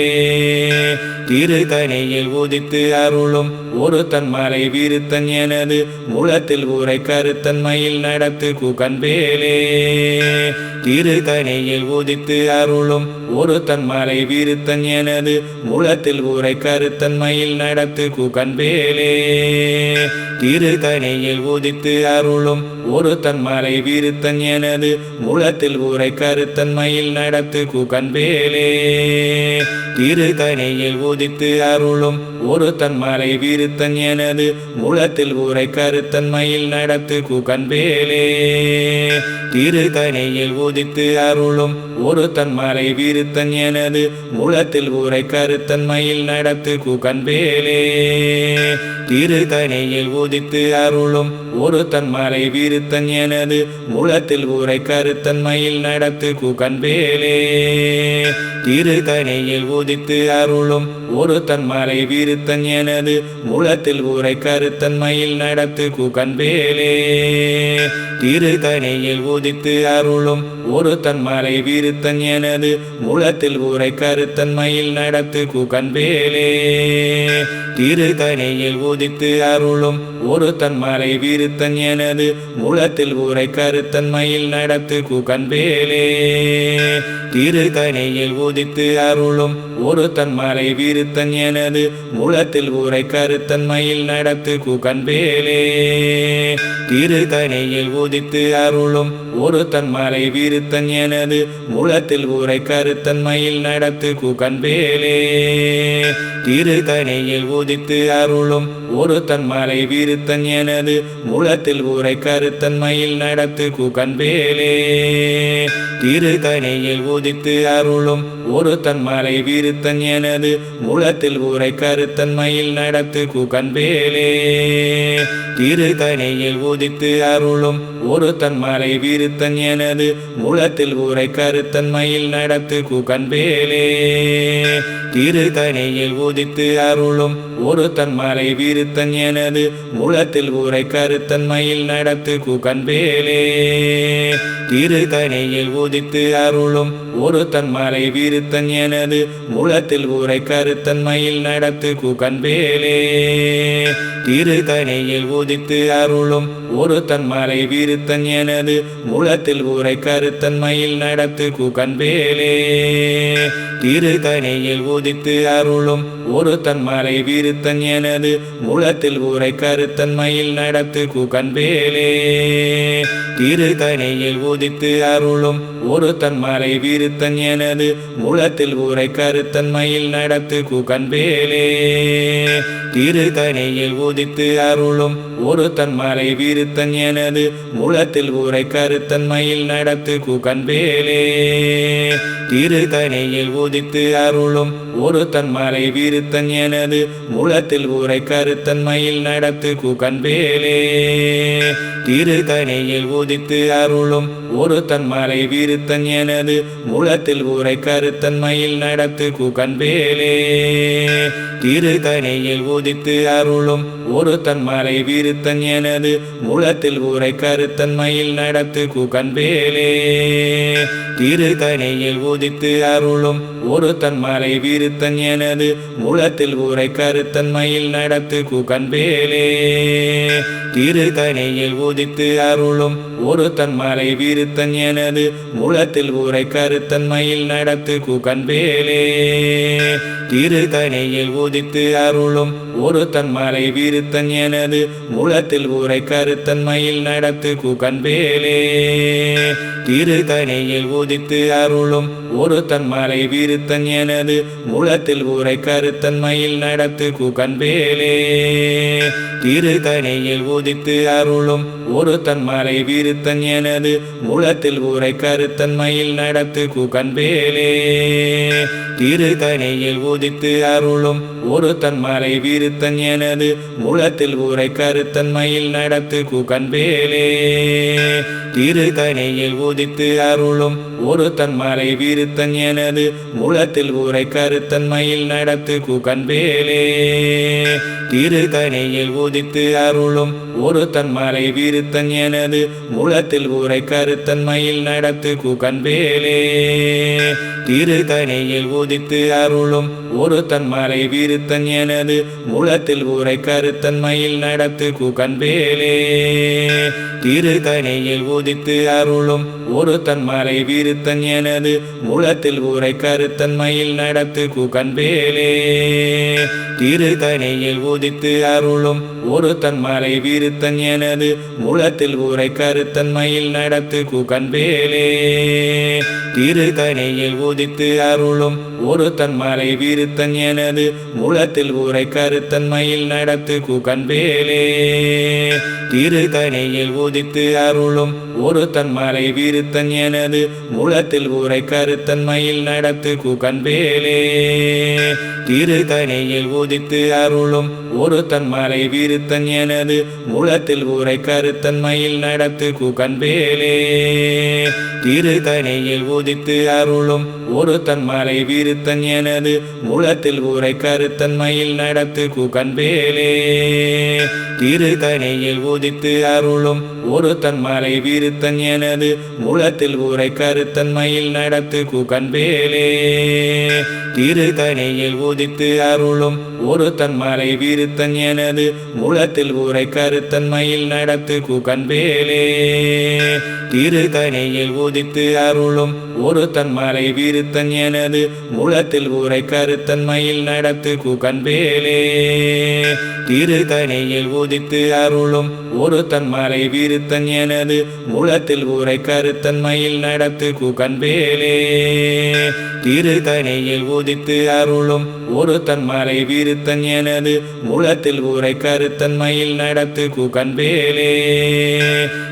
Speaker 1: திருக்கணியில் உதித்து அருளும் ஒரு தன்மலை விருத்தன் எனது மூலத்தில் ஊரை கருத்தன்மையில் நடத்து குகன்பேலே திருக்கணியில் உதித்து அருளும் ஒரு தன்மலை விருத்தன் எனது மூலத்தில் ஊரை கருத்தன்மையில் நடத்து குகன்பேலே திருக்கணியில் உதித்து அருளும் ஒரு தன்மலை விருத்தன் எனது மூலத்தில் ஊரை கருத்தன்மையில் நடத்து குகன்பேலே திருக்கணியில் உதித்து அருளும் ஒரு தன்மலை விருத்தன் எனது மூலத்தில் ஊரை கருத்தன்மையில் நடத்து குகன்பேலே திருக்கணியில் உதித்து அருளும் ஒரு தன்மலை விருத்தன் எனது மூலத்தில் ஊரை கருத்தன்மையில் நடத்து குகன்பேலே திருக்கணியில் உதித்து அருளும் ஒரு தன்மலை விருத்தன் எனது மூலத்தில் ஊரை கருத்தன்மையில் நடத்து குகன்பேலே திருக்கணியில் உதித்து அருளும் ஒரு தன்மலை விருத்தன் எனது மூலத்தில் ஊரை கருத்தன்மையில் நடத்து குகன்பேலே திருக்கணியில் உதித்து அருளும் ஒரு தன்மலை விருத்தன் எனது மூலத்தில் ஊரை கருத்தன்மையில் நடத்து குகன்வேலே திருக்கணியில் உதித்து அருளும் ஒரு தன்மலை விருத்தன் எனது மூலத்தில் ஊரை கருத்தன்மையில் நடத்து குகன்வேலே திருக்கணியில் உதித்து அருளும் ஒரு தன்மலை விருத்தன் எனது மூலத்தில் ஊரை கருத்தன்மையில் நடத்து குகன்வேலே திருக்கணியில் உதித்து அருளும் ஒரு தன்மலை விருத்தன் எனது மூலத்தில் ஊரை கருத்தன்மையில் நடத்து குகன்வேலே திருக்கணியில் உதித்து அருளும் ஒரு தன்மலை விருத்தன் எனது மூலத்தில் ஊரை கருத்தன்மையில் நடத்து குகன்வேலே திருக்கணியில் உதித்து அருளும் ஒரு தன்மலை விருத்தன் எனது மூலத்தில் ஊரை கருத்தன்மையில் நடத்து குகன்வேலே திருக்கணியில் உதித்து அருளும் ஒரு தன்மலை விருத்தன் எனது மூலத்தில் ஊரை கருத்தன்மையில் நடத்து குகன்வேலே திருக்கணியில் உதித்து அருளும் ஒரு தன்மலை விருத்தன் எனது மூலத்தில் ஊரை கருத்தன்மையில் நடத்து குகன்வேலே திருக்கணியில் உதித்து அருளும் ஒரு தன்மலை விருத்தன் எனது மூலத்தில் ஊரை கருத்தன்மையில் நடத்து குகன்வேலே திருக்கணியில் உதித்து அருளும் ஒரு தன்மலை விருத்தன் எனது மூலத்தில் ஊரை கருத்தன்மையில் நடத்து குகன்வேலே திருக்கணியில் உதித்து அருளும் ஒரு தன்மலை விருத்தன் எனது மூலத்தில் ஊரை கருத்தன்மையில் நடத்து குகன்வேலே திருக்கணியில் உதித்து அருளும் ஒரு தன்மலை விருத்தன் எனது மூலத்தில் ஊரை கருத்தன்மையில் நடத்து குகன்வேலே திருக்கணியில் உதித்து அருளும் ஒரு தன்மலை விருத்தன் எனது மூலத்தில் ஊரை கருத்தன்மையில் நடத்து குகன்வேலே திருக்கணியில் உதித்து அருளும் ஒரு தன்மலை விருத்தன் எனது மூலத்தில் ஊரை கருத்தன்மையில் நடத்து குகன்வேலே திருக்கணியில் உதித்து அருளும் ஒரு தன்மலை விருத்தன் எனது மூலத்தில் ஊரை கருத்தன்மையில் நடத்து குகன்வேலே திருக்கணியில் உதித்து அருளும் ஒரு தன்மலை விருத்தன் எனது மூலத்தில் ஊரை கருத்தன்மையில் நடத்து குகன்வேலே திருக்கணியில் உதித்து அருளும் ஒரு தன்மலை விருத்தன் எனது மூலத்தில் ஊரை கருத்தன்மையில் நடத்து குகன்வேலே திருக்கணியில் உதித்து அருளும் ஒரு தன்மலை விருத்தன் எனது மூலத்தில் ஊரை கருத்தன்மையில் நடத்து குகன்வேலே திருக்கணியில் உதித்து அருளும் ஒரு தன்மலை விருத்தன் எனது மூலத்தில் ஊரை கருத்தன்மையில் நடத்து குகன்வேலே திருக்கணியில் உதித்து அருளும் ஒரு தன்மலை விருத்தன் எனது மூலத்தில் ஊரை கருத்தன்மையில் நடத்து குகன்வேலே திருக்கணியில் உதித்து அருளும் ஒரு தன்மலை விருத்தன் எனது மூலத்தில் ஊரை கருத்தன்மையில் நடத்து குகன்வேலே திருக்கணியில் உதித்து அருளும் ஒரு தன்மலை விருத்தன் எனது மூலத்தில் ஊரை கருத்தன்மையில் நடத்து குகன்வேலே திருக்கணியில் உதித்து அருளும் ஒரு தன்மலை விருத்தன் எனது மூலத்தில் ஊரை கருத்தன்மையில் நடத்து குகன்வேலே திருக்கணியில் உதித்து அருளும் ஒரு தன்மலை விருத்தன் எனது மூலத்தில் ஊரை கருத்தன்மையில் நடத்து குகன்வேலே திருக்கணியில் உதித்து அருளும் ஒரு தன்மலை விருத்தன் எனது மூலத்தில் ஊரை கருத்தன்மையில் நடத்து குகன்வேலே திருக்கணியில் உதித்து அருளும் ஒரு தன்மலை விருத்தன் எனது மூலத்தில் ஊரை கருத்தன்மையில் நடத்து குகன்வேலே திருக்கணியில் உதித்து அருளும் ஒரு தன்மலை விருத்தன் எனது மூலத்தில் ஊரை கருத்தன்மையில் நடத்து குகன்வேலே திருக்கணியில் உதித்து அருளும் ஒரு தன்மலை விருத்தன் எனது மூலத்தில் ஊரை கருத்தன்மையில் நடத்து குகன்வேலே திருக்கணியில் உதித்து அருளும் ஒரு தன்மலை விருத்தன் எனது மூலத்தில் ஊரை கருத்தன்மையில் நடத்து குகன்வேலே திருத்தணியில் உதித்து அருளும் ஒரு தன்மலை விருத்தன் எனது மூலத்தில் உரை கருத்தன்மையில் நடத்து குகன்பேலே திருத்தணியில் உதித்து அருளும் ஒரு தன்மலை விருத்தன் எனது மூலத்தில் உரை கருத்தன்மையில் நடத்து குகன்பேலே திருத்தணியில் உதித்து அருளும் ஒரு தன்மலை விருத்தன் எனது மூலத்தில் உரை கருத்தன்மையில் நடத்து குகன்பேலே திருத்தணியில் உதித்து அருளும் ஒரு தன்மலை விருத்தன் எனது மூலத்தில் உரை கருத்தன்மையில் நடத்து குகன்பேலே திருத்தணியில் உதித்து அருளும் ஒரு தன்மலை விருத்தன் எனது மூலத்தில் உரை கருத்தன்மையில் நடத்து குகன்பேலே திருத்தணியில் உதித்து அருளும் ஒரு தன்மலை விருத்தன் எனது மூலத்தில் உரை கருத்தன்மையில் நடத்து குகன்பேலே திருத்தணியில் உதித்து அருளும் ஒரு தன்மலை விருத்தன் எனது மூலத்தில் உரை கருத்தன்மையில் நடத்து குகன்பேலே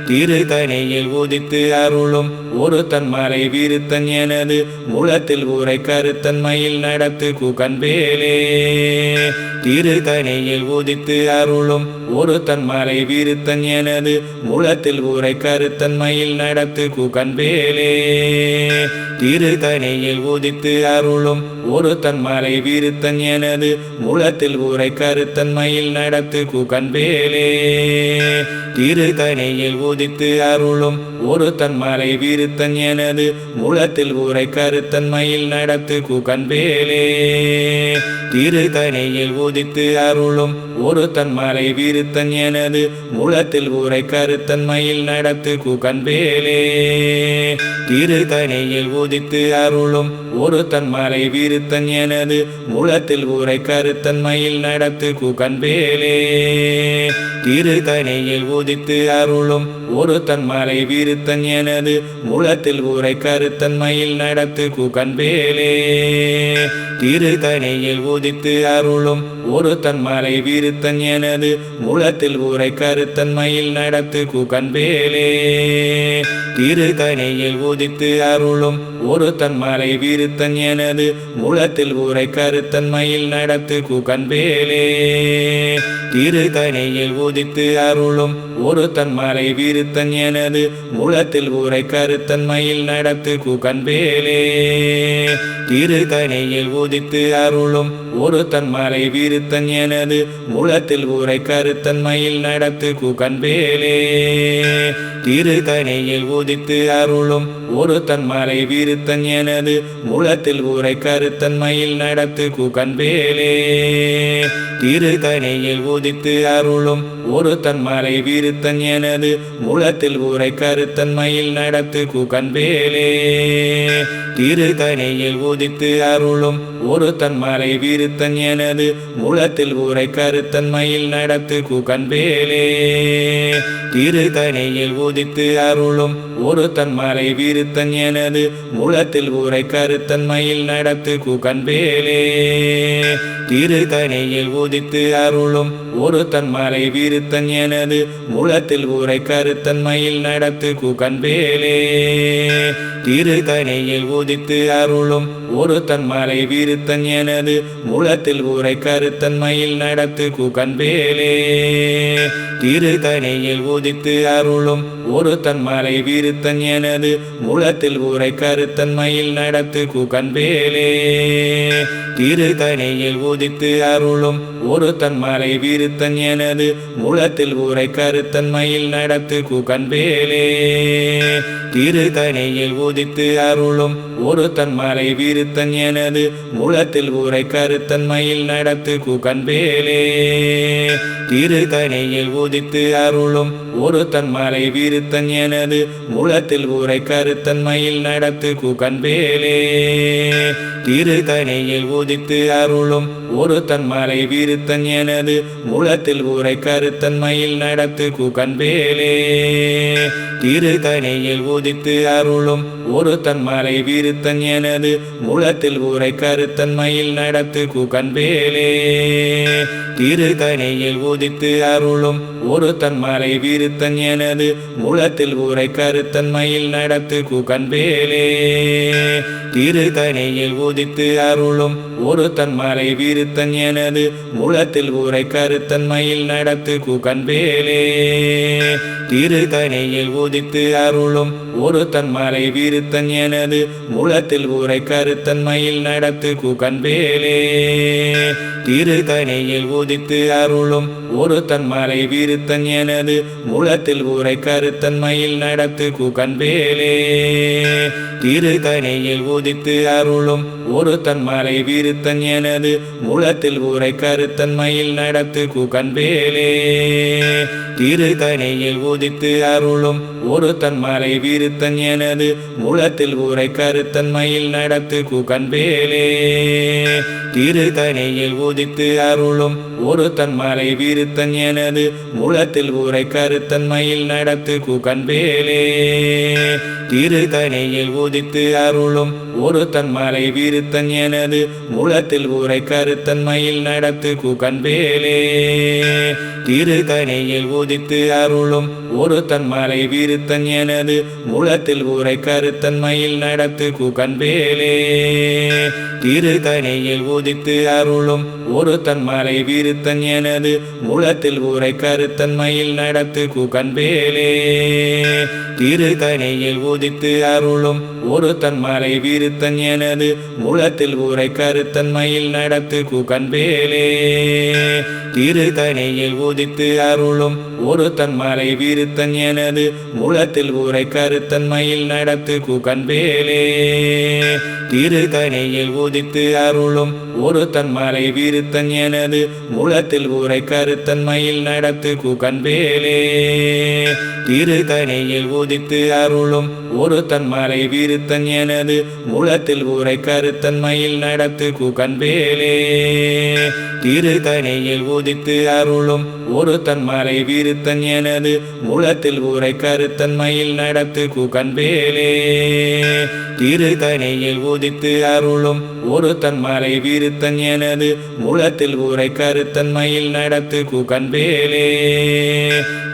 Speaker 1: திருத்தணியில் உதித்து அருளும் ஒரு தன்மலை விருத்தன் எனது மூலத்தில் உரை கருத்தன்மையில் நடத்து குகன்பேலே திருத்தணியில் உதித்து அருளும் ஒரு தன்மலை விருத்தன் எனது மூலத்தில் உரை கருத்தன்மையில் நடத்து குகன்பேலே திருத்தணியில் உதித்து அருளும் ஒரு தன்மலை விருத்தன் எனது மூலத்தில் உரை கருத்தன்மையில் நடத்து குகன்பேலே திருத்தணியில் உதித்து அருளும் ஒரு தன்மலை விருத்தன் எனது மூலத்தில் உரை கருத்தன்மையில் நடத்து குகன்பேலே திருத்தணியில் உதித்து அருளும் ஒரு தன்மலை விருத்தன் எனது மூலத்தில் உரை கருத்தன்மையில் நடத்து குகன்பேலே திருத்தணியில் உதித்து அருளும் ஒரு தன்மலை விருத்தன் எனது மூலத்தில் உரை கருத்தன்மையில் நடத்து குகன்பேலே திருத்தணியில் உதித்து அருளும் ஒரு தன்மலை விருத்தன் எனது மூலத்தில் உரை கருத்தன்மையில் நடத்து குகன்பேலே திருத்தணியில் உதித்து அருளும் ஒரு தன்மலை விருத்தன் எனது மூலத்தில் உரை கருத்தன்மையில் நடத்து குகன்பேலே திருத்தணியில் உதித்து அருளும் ஒரு தன்மலை விருத்தன் எனது மூலத்தில் உரை கருத்தன்மையில் நடத்து குகன்பேலே திருத்தணியில் உதித்து அருளும் ஒரு தன்மலை விருத்தன் எனது மூலத்தில் உரை கருத்தன்மையில் நடத்து குகன்பேலே திருத்தணியில் உதித்து அருளும் ஒரு தன்மலை விருத்தன் எனது மூலத்தில் உரை கருத்தன்மையில் நடத்து குகன்பேலே திருத்தணியில் உதித்து அருளும் ஒரு தன்மலை விருத்தன் எனது மூலத்தில் உரை கருத்தன்மையில் நடத்து குகன்பேலே திருத்தணியில் உதித்து அருளும் ஒரு தன்மலை விருத்தன் எனது மூலத்தில் உரை கருத்தன்மையில் நடத்து குகன்பேலே திருத்தணியில் உதித்து அருளும் ஒரு தன்மலை விருத்தன் எனது மூலத்தில் உரை கருத்தன்மையில் நடத்து குகன்பேலே திருத்தணியில் உதித்து அருளும் ஒரு தன்மலை விருத்தன் எனது மூலத்தில் உரை கருத்தன்மையில் நடத்து குகன்பேலே திருத்தணியில் உதித்து அருளும் ஒரு தன்மலை விருத்தன் எனது மூலத்தில் உரை கருத்தன்மையில் நடத்து குகன்பேலே திருத்தணியில் உதித்து அருளும் ஒரு தன்மலை விருத்தன் எனது மூலத்தில் உரை கருத்தன்மையில் நடத்து குகன்பேலே திருத்தணியில் உதித்து அருளும் ஒரு தன்மலை விருத்தன் எனது மூலத்தில் உரை கருத்தன்மையில் நடத்து குகன்பேலே திருத்தணியில் உதித்து அருளும் ஒரு தன்மலை விருத்தன் எனது மூலத்தில் உரை கருத்தன்மையில் நடத்து குகன்பேலே திருத்தணியில் உதித்து அருளும் ஒரு தன்மலை விருத்தன் எனது மூலத்தில் உரை கருத்தன்மையில் நடத்து குகன்பேலே திருத்தணியில் உதித்து அருளும் ஒரு தன்மலை விருத்தன் எனது மூலத்தில் உரை கருத்தன்மையில் நடத்து குகன்பேலே திருத்தணியில் உதித்து அருளும் ஒரு தன்மலை விருத்தன் எனது மூலத்தில் உரை கருத்தன்மையில் நடத்து குகன்பேலே திருத்தணியில் உதித்து அருளும் ஒரு தன்மலை விருத்தன் எனது மூலத்தில் உரை கருத்தன்மையில் நடத்து குகன்பேலே திருக்கணியில் உதித்து அருளும் ஒரு தன்மலை விருத்தன் எனது மூலத்தில் ஊரை கருத்தன்மையில் நடத்து குகன்வேலே திருக்கணியில் உதித்து அருளும் ஒரு தன்மலை விருத்தன் எனது மூலத்தில் ஊரை கருத்தன்மையில் நடத்து குகன்வேலே திருக்கணியில் உதித்து அருளும் ஒரு தன்மலை விருத்தன் எனது மூலத்தில் ஊரை கருத்தன்மையில் நடத்து குகன்வேலே திருக்கணியில் உதித்து அருளும் ஒரு தன்மலை விருத்தன் எனது மூலத்தில் ஊரை கருத்தன்மையில் நடத்து குகன்வேலே திருக்கணியில் உதித்து அருளும் ஒரு தன்மலை விருத்தன் எனது மூலத்தில் ஊரை கருத்தன்மையில் நடத்து குகன்வேலே திருக்கணியில் உதித்து அருளும் ஒரு தன்மலை விருத்தன் எனது மூலத்தில் ஊரை கருத்தன்மையில் நடத்து குகன்வேலே திருக்கணியில் உதித்து அருளும் ஒரு தன்மலை விருத்தன் எனது மூலத்தில் ஊரை கருத்தன்மையில் நடத்து குகன்வேலே திருக்கணியில் உதித்து அருளும் ஒரு தன்மலை விருத்தன் எனது மூலத்தில் ஊரை கருத்தன்மையில் நடத்து குகன்வேலே திருக்கணியில் உதித்து அருளும் ஒரு தன்மலை விருத்தன் எனது மூலத்தில் ஊரை கருத்தன்மையில் நடத்து குகன்வேலே திருக்கணியில் உதித்து அருளும் ஒரு தன்மலை விருத்தன் எனது மூலத்தில் ஊரை கருத்தன்மையில் நடத்து குகன்வேலே திருக்கணியில் உதித்து அருளும் ஒரு தன்மலை விருத்தன் எனது மூலத்தில் ஊரை கருத்தன்மையில் நடத்து குகன்வேலே திருக்கணியில் உதித்து அருளும் ஒரு தன்மலை விருத்தன் எனது மூலத்தில் ஊரை கருத்தன்மையில் நடத்து குகன்வேலே திருக்கணியில் உதித்து அருளும் ஒரு தன்மலை விருத்தன் எனது மூலத்தில் ஊரை கருத்தன்மையில் நடத்து குகன்வேலே திருக்கணியில் உதித்து அருளும் ஒரு தன்மலை விருத்தன் எனது மூலத்தில் ஊரை கருத்தன்மையில் நடத்து குகன்வேலே திருக்கணியில் உதித்து அருளும் ஒரு தன்மலை விருத்தன் எனது மூலத்தில் ஊரை கருத்தன்மையில் நடத்து குகன்வேலே திருக்கணியில் உதித்து அருளும் ஒரு தன்மலை விருத்தன் எனது மூலத்தில் ஊரை கருத்தன்மையில் நடத்து குகன்வேலே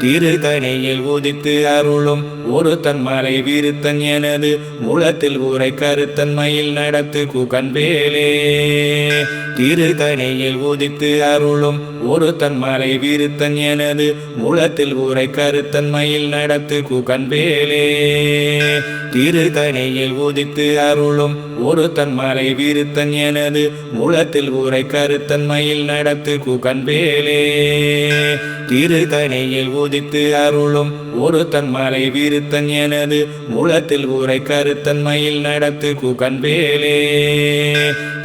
Speaker 1: திருக்கணியில் உதித்து அருளும் ஒரு தன்மலை விருத்தன் எனது மூலத்தில் ஊரை கருத்தன்மையில் நடத்து குகன்வேலே திருக்கணியில் உதித்து அருளும் ஒரு தன்மலை விருத்தன் எனது மூலத்தில் ஊரை கருத்தன்மையில் நடத்து குகன்வேலே திருக்கணியில் உதித்து அருளும் ஒரு தன்மலை விருத்தன் எனது மூலத்தில் ஊரை கருத்தன்மையில் நடத்து குகன்வேலே திருக்கணியில் உதித்து அருளும் ஒரு தன்மலை விருத்தன் எனது மூலத்தில் ஊரை கருத்தன்மையில் நடத்து குகன்வேலே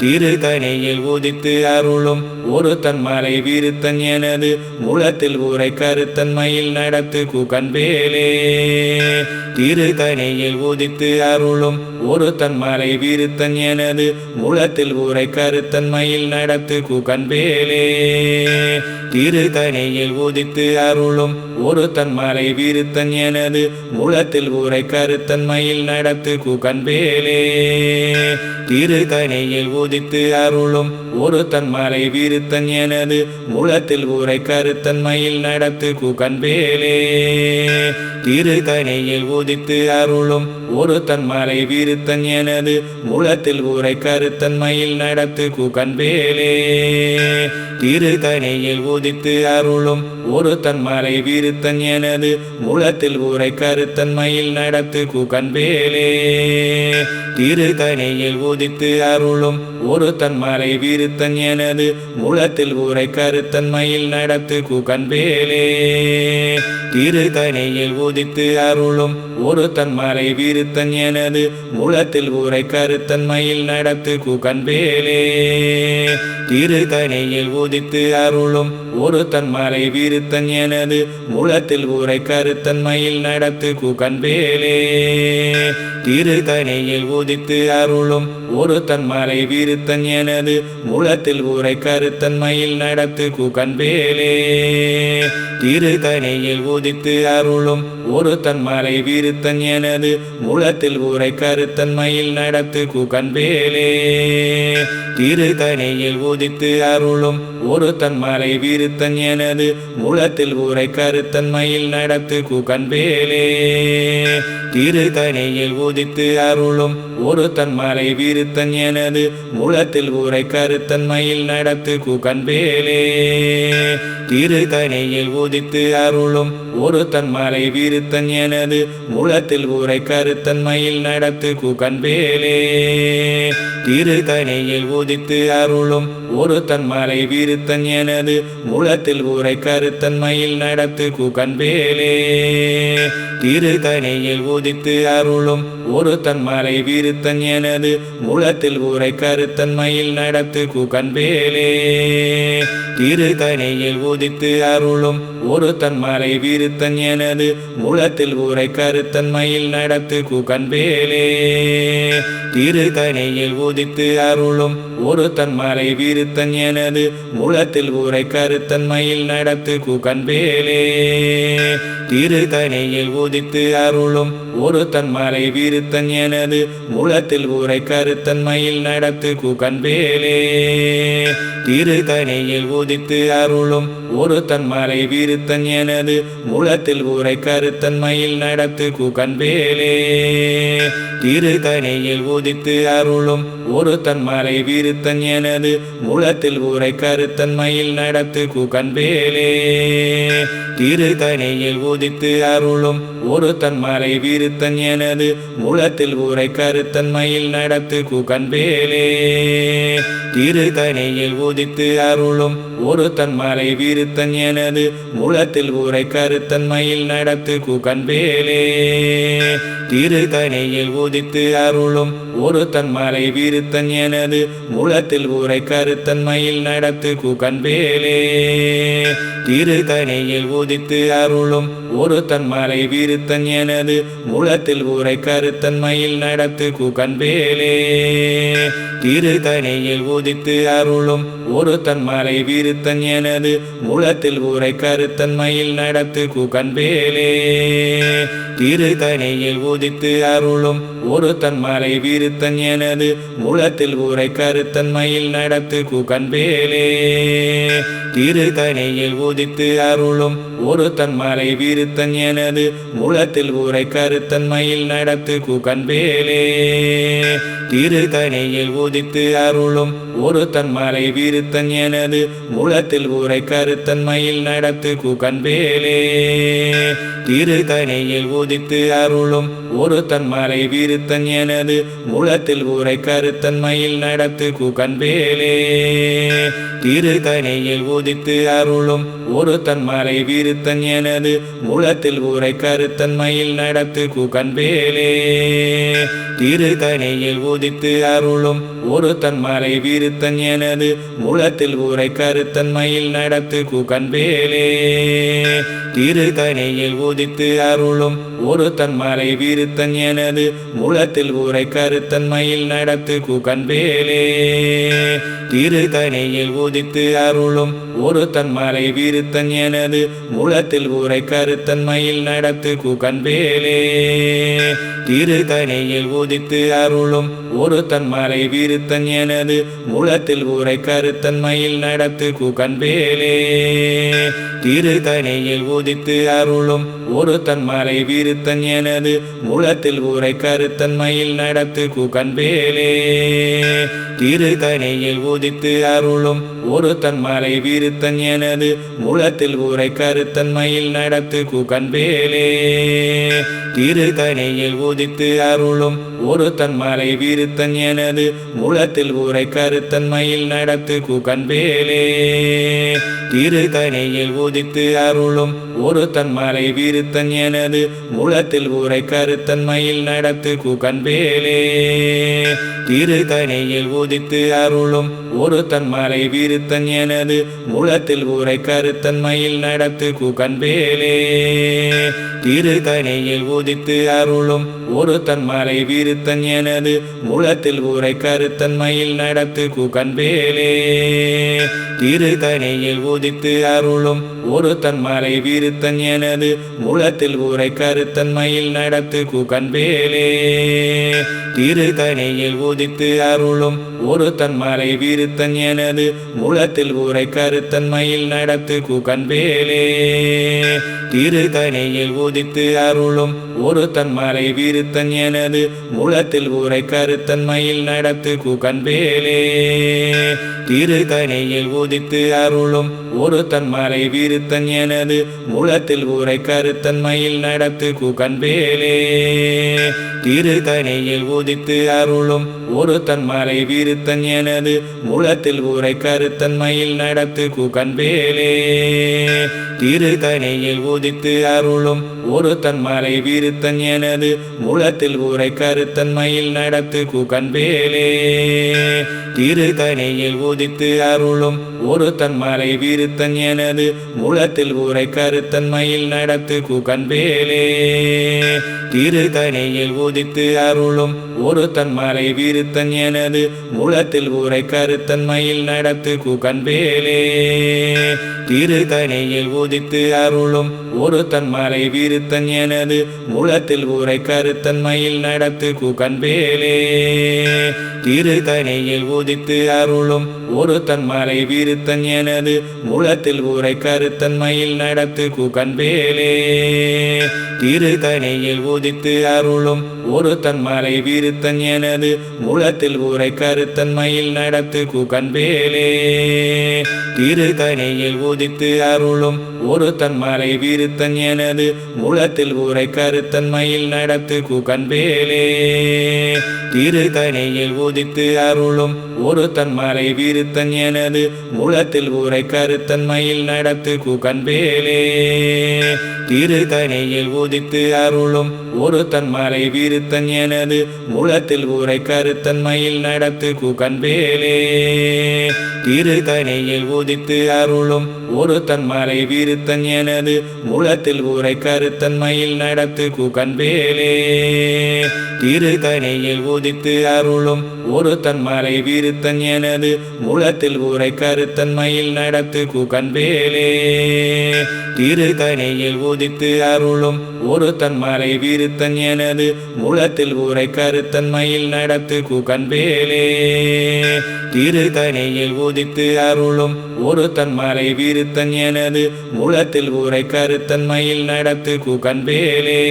Speaker 1: திருக்கணியில் உதித்து அருளும் ஒரு தன்மலை விருத்தன் எனது மூலத்தில் ஊரை கருத்தன்மையில் நடத்து குகன்வேலே திருக்கணியில் உதித்து அருளும் ஒரு தன்மலை விருத்தன் எனது மூலத்தில் ஊரை கருத்தன்மையில் நடத்து குகன்வேலே திருக்கணியில் உதித்து அருளும் ஒரு தன்மலை விருத்தன் எனது மூலத்தில் ஊரை கருத்தன்மையில் நடத்து குகன்வேலே திருக்கணியில் உதித்து அருளும் ஒரு தன்மலை விருத்தன் எனது மூலத்தில் ஊரை கருத்தன்மையில் நடத்து குகன்வேலே திருக்கணியில் உதித்து அருளும் ஒரு தன்மலை விருத்தன் எனது மூலத்தில் ஊரை கருத்தன்மையில் நடத்து குகன்வேலே திருக்கணியில் உதித்து அருளும் ஒரு தன்மலை விருத்தன் எனது மூலத்தில் ஊரை கருத்தன்மையில் நடத்து குகன்வேலே திருக்கணியில் உதித்து அருளும் ஒரு தன்மலை விருத்தன் எனது மூலத்தில் ஊரை கருத்தன்மையில் நடத்து குகன்வேலே திருக்கணியில் உதித்து அருளும் ஒரு தன்மலை விருத்தன் எனது மூலத்தில் ஊரை கருத்தன்மையில் நடத்து குகன்வேலே திருக்கணியில் உதித்து அருளும் ஒரு தன்மலை விருத்தன் எனது மூலத்தில் ஊரை கருத்தன்மையில் நடத்து குகன்வேலே திருக்கணியில் உதித்து அருளும் ஒரு தன்மலை விருத்தன் எனது மூலத்தில் ஊரை கருத்தன்மையில் நடத்து குகன்வேலே திருக்கணியில் உதித்து அருளும் ஒரு தன்மலை விருத்தன் எனது மூலத்தில் ஊரை கருத்தன்மையில் நடத்து குகன்வேலே திருத்தணியில் உதித்து அருளும் ஒரு தன்மலை விருத்தன் எனது மூலத்தில் ஊரை கருத்தன்மையில் நடத்து குகன்வேலே திருத்தணியில் உதித்து அருளும் ஒரு தன்மலை விருத்தன் எனது மூலத்தில் ஊரை கருத்தன்மையில் நடத்து குகன்வேலே திருத்தணியில் உதித்து அருளும் ஒரு தன்மலை விருத்தன் எனது மூலத்தில் ஊரை கருத்தன்மையில் நடத்து குகன்வேலே திருத்தணியில் உதித்து அருளும் ஒரு தன்மலை விருத்தன் எனது மூலத்தில் ஊரை கருத்தன்மையில் நடத்து குகன்வேலே திருத்தணியில் உதித்து அருளும் ஒரு தன்மலை விருத்தன் எனது மூலத்தில் ஊரை கருத்தன்மையில் நடத்து குகன்வேலே திருத்தணியில் உதித்து அருளும் ஒரு தன்மலை விருத்தன் எனது மூலத்தில் ஊரை கருத்தன்மையில் நடத்து குகன்வேலே திருத்தணியில் உதித்து அருளும் ஒரு தன்மலை விருத்தன் எனது மூலத்தில் ஊரை கருத்தன்மையில் நடத்து குகன்வேலே திருத்தணியில் உதித்து அருளும் ஒரு தன்மலை விருத்தன் எனது மூலத்தில் ஊரை கருத்தன்மையில் நடத்து குகன்வேலே திருத்தணியில் உதித்து அருளும் ஒரு தன்மலை விருத்தன் எனது மூலத்தில் ஊரை கருத்தன்மையில் நடத்து குகன்வேலே திருத்தணியில் உதித்து அருளும் ஒரு தன்மலை விருத்தன் எனது மூலத்தில் ஊரை கருத்தன்மையில் நடத்து குகன்வேலே திருத்தணியில் உதித்து அருளும் ஒரு தன்மலை விருத்தன் எனது மூலத்தில் ஊரை கருத்தன்மையில் நடத்து குகன்வேலே திருத்தணியில் உதித்து அருளும் ஒரு தன்மலை விருத்தன் எனது மூலத்தில் ஊரை கருத்தன்மையில் நடத்து குகன்வேலே திருத்தணியில் உதித்து அருளும் ஒரு தன்மலை விருத்தன் எனது மூலத்தில் ஊரை கருத்தன்மையில் நடத்து குகன்வேலே திருத்தணியில் உதித்து அருளும் ஒரு தன்மலை விருத்தன் எனது மூலத்தில் ஊரை கருத்தன்மையில் நடத்து குகன்வேலே திருத்தணியில் உதித்து அருளும் ஒரு தன்மலை விருத்தன் எனது மூலத்தில் ஊரை கருத்தன்மையில் நடத்து குகன்வேலே திருத்தணியில் உதித்து அருளும் ஒரு தன்மலை விருத்தன் எனது மூலத்தில் ஊரை கருத்தன்மையில் நடத்து குகன்வேலே திருத்தணியில் உதித்து அருளும் ஒரு தன்மலை விருத்தன் எனது மூலத்தில் ஊரை கருத்தன்மையில் நடத்து குகன்வேலே திருத்தணியில் உதித்து அருளும் ஒரு தன்மலை விருத்தன் எனது மூலத்தில் ஊரை கருத்தன்மையில் நடத்து குகன்வேலே திருத்தணியில் உதித்து அருளும் ஒரு தன்மலை விருத்தன் எனது மூலத்தில் ஊரை கருத்தன்மையில் நடத்து குகன்வேலே திருத்தணியில் உதித்து அருளும் ஒரு தன்மலை விருத்தன் எனது மூலத்தில் ஊரை கருத்தன்மையில் நடத்து குகன்வேலே திருத்தணியில் உதித்து அருளும் ஒரு தன்மலை விருத்தன் எனது மூலத்தில் ஊரை கருத்தன்மையில் நடத்து குகன்வேலே திருத்தணியில் உதித்து அருளும் ஒரு தன்மலை விருத்தன் எனது மூலத்தில் ஊரை கருத்தன்மையில் நடத்து குகன்வேலே திருத்தணியில் உதித்து அருளும் ஒரு தன்மலை விருத்தன் எனது மூலத்தில் ஊரை கருத்தன்மையில் நடத்து குகன்வேலே திருத்தணியில் உதித்து அருளும் ஒரு தன்மலை விருத்தன் எனது மூலத்தில் ஊரை கருத்தன்மையில் நடத்து குகன்வேலே திருத்தணியில் உதித்து அருளும் ஒரு தன்மலை விருத்தன் எனது மூலத்தில் ஊரை கருத்தன்மையில் நடத்து குகன்வேலே திருத்தணியில் உதித்து அருளும் ஒரு தன்மலை விருத்தன் எனது மூலத்தில் ஊரை கருத்தன்மையில் நடத்து குகன்வேலே திருத்தணியில் உதித்து அருளும் ஒரு தன்மலை விருத்தன் எனது மூலத்தில் ஊரை கருத்தன்மையில் நடத்து குகன்வேலே திருத்தணியில் உதித்து அருளும் ஒரு தன்மலை விருத்தன் எனது மூலத்தில் ஊரை கருத்தன்மையில் நடத்து குகன்வேலே திருத்தணியில் உதித்து அருளும் ஒரு தன்மலை விருத்தன் எனது மூலத்தில் ஊரை கருத்தன்மையில் நடத்து குகன்வேலே திருத்தணியில் உதித்து அருளும் ஒரு தன்மலை விருத்தன் எனது மூலத்தில் ஊரை கருத்தன்மையில் நடத்து குகன்வேலே திருத்தணியில் உதித்து அருளும் ஒரு தன்மலை விருத்தன் எனது மூலத்தில் ஊரை கருத்தன்மையில் நடத்து குகன்வேலே திருக்கணியில் உதித்து அருளும் ஒரு தன்மலை விருத்தன் எனது மூலத்தில் ஊரை கருத்தன்மையில் நடத்து குகன்வேலே திருக்கணியில் உதித்து அருளும் ஒரு தன்மலை விருத்தன் எனது மூலத்தில் ஊரை கருத்தன்மையில் நடத்து குகன்வேலே திருக்கணியில் உதித்து அருளும் ஒரு தன்மலை விருத்தன் எனது மூலத்தில் ஊரை கருத்தன்மையில் நடத்து குகன்வேலே திருக்கணியில் உதித்து அருளும் ஒரு தன்மலை விருத்தன் எனது மூலத்தில் ஊரை கருத்தன்மையில் நடத்து குகன்வேலே திருக்கணியில் உதித்து அருளும் ஒரு தன்மலை விருத்தன் எனது மூலத்தில் ஊரை கருத்தன்மையில் நடத்து குகன்வேலே திருக்கணியில் உதித்து அருளும் ஒரு தன்மலை விருத்தன் எனது மூலத்தில் ஊரை கருத்தன்மையில் நடத்து குகன்வேலே திருக்கணியில் உதித்து அருளும் ஒரு தன்மலை விருத்தன் எனது மூலத்தில் ஊரை கருத்தன்மையில் நடத்து குகன்வேலே திருக்கணியில் உதித்து அருளும் ஒரு தன்மலை விருத்தன் எனது மூலத்தில் ஊரை கருத்தன்மையில் நடத்து குகன்வேலே திருக்கணியில் உதித்து அருளும் ஒரு தன்மலை விருத்தன் எனது மூலத்தில் ஊரை கருத்தன்மையில் நடத்து குகன்வேலே திருக்கணியில் உதித்து அருளும் ஒரு தன்மலை விருத்தன் எனது மூலத்தில் ஊரை கருத்தன்மையில் நடத்து குகன்வேலே திருக்கணியில் உதித்து அருளும் ஒரு தன்மலை விருத்தன் எனது மூலத்தில் ஊரை கருத்தன்மையில் நடத்து குகன்வேலே திருக்கணியில் உதித்து அருளும் ஒரு தன்மலை விருத்தன் எனது மூலத்தில் ஊரை கருத்தன்மையில் நடத்து குகன்வேலே திருக்கணியில் உதித்து அருளும் ஒரு தன்மலை விருத்தன் எனது மூலத்தில் ஊரை கருத்தன்மையில் நடத்து குகன்வேலே திருக்கணியில் உதித்து அருளும் ஒரு தன்மலை விருத்தன் எனது மூலத்தில் ஊரை கருத்தன்மையில் நடத்து குகன்வேலே திருக்கணியில் உதித்து அருளும் ஒரு தன்மலை விருத்தன் எனது மூலத்தில் ஊரை கருத்தன்மையில் நடத்து குகன்வேலே திருக்கணியில் உதித்து அருளும் ஒரு தன்மலை விருத்தன் எனது மூலத்தில் ஊரை கருத்தன்மையில் நடத்து குகன்வேலே திருக்கணியில் உதித்து அருளும் ஒரு தன்மலை விருத்தன் எனது மூலத்தில் ஊரை கருத்தன்மையில் நடத்து குகன்வேலே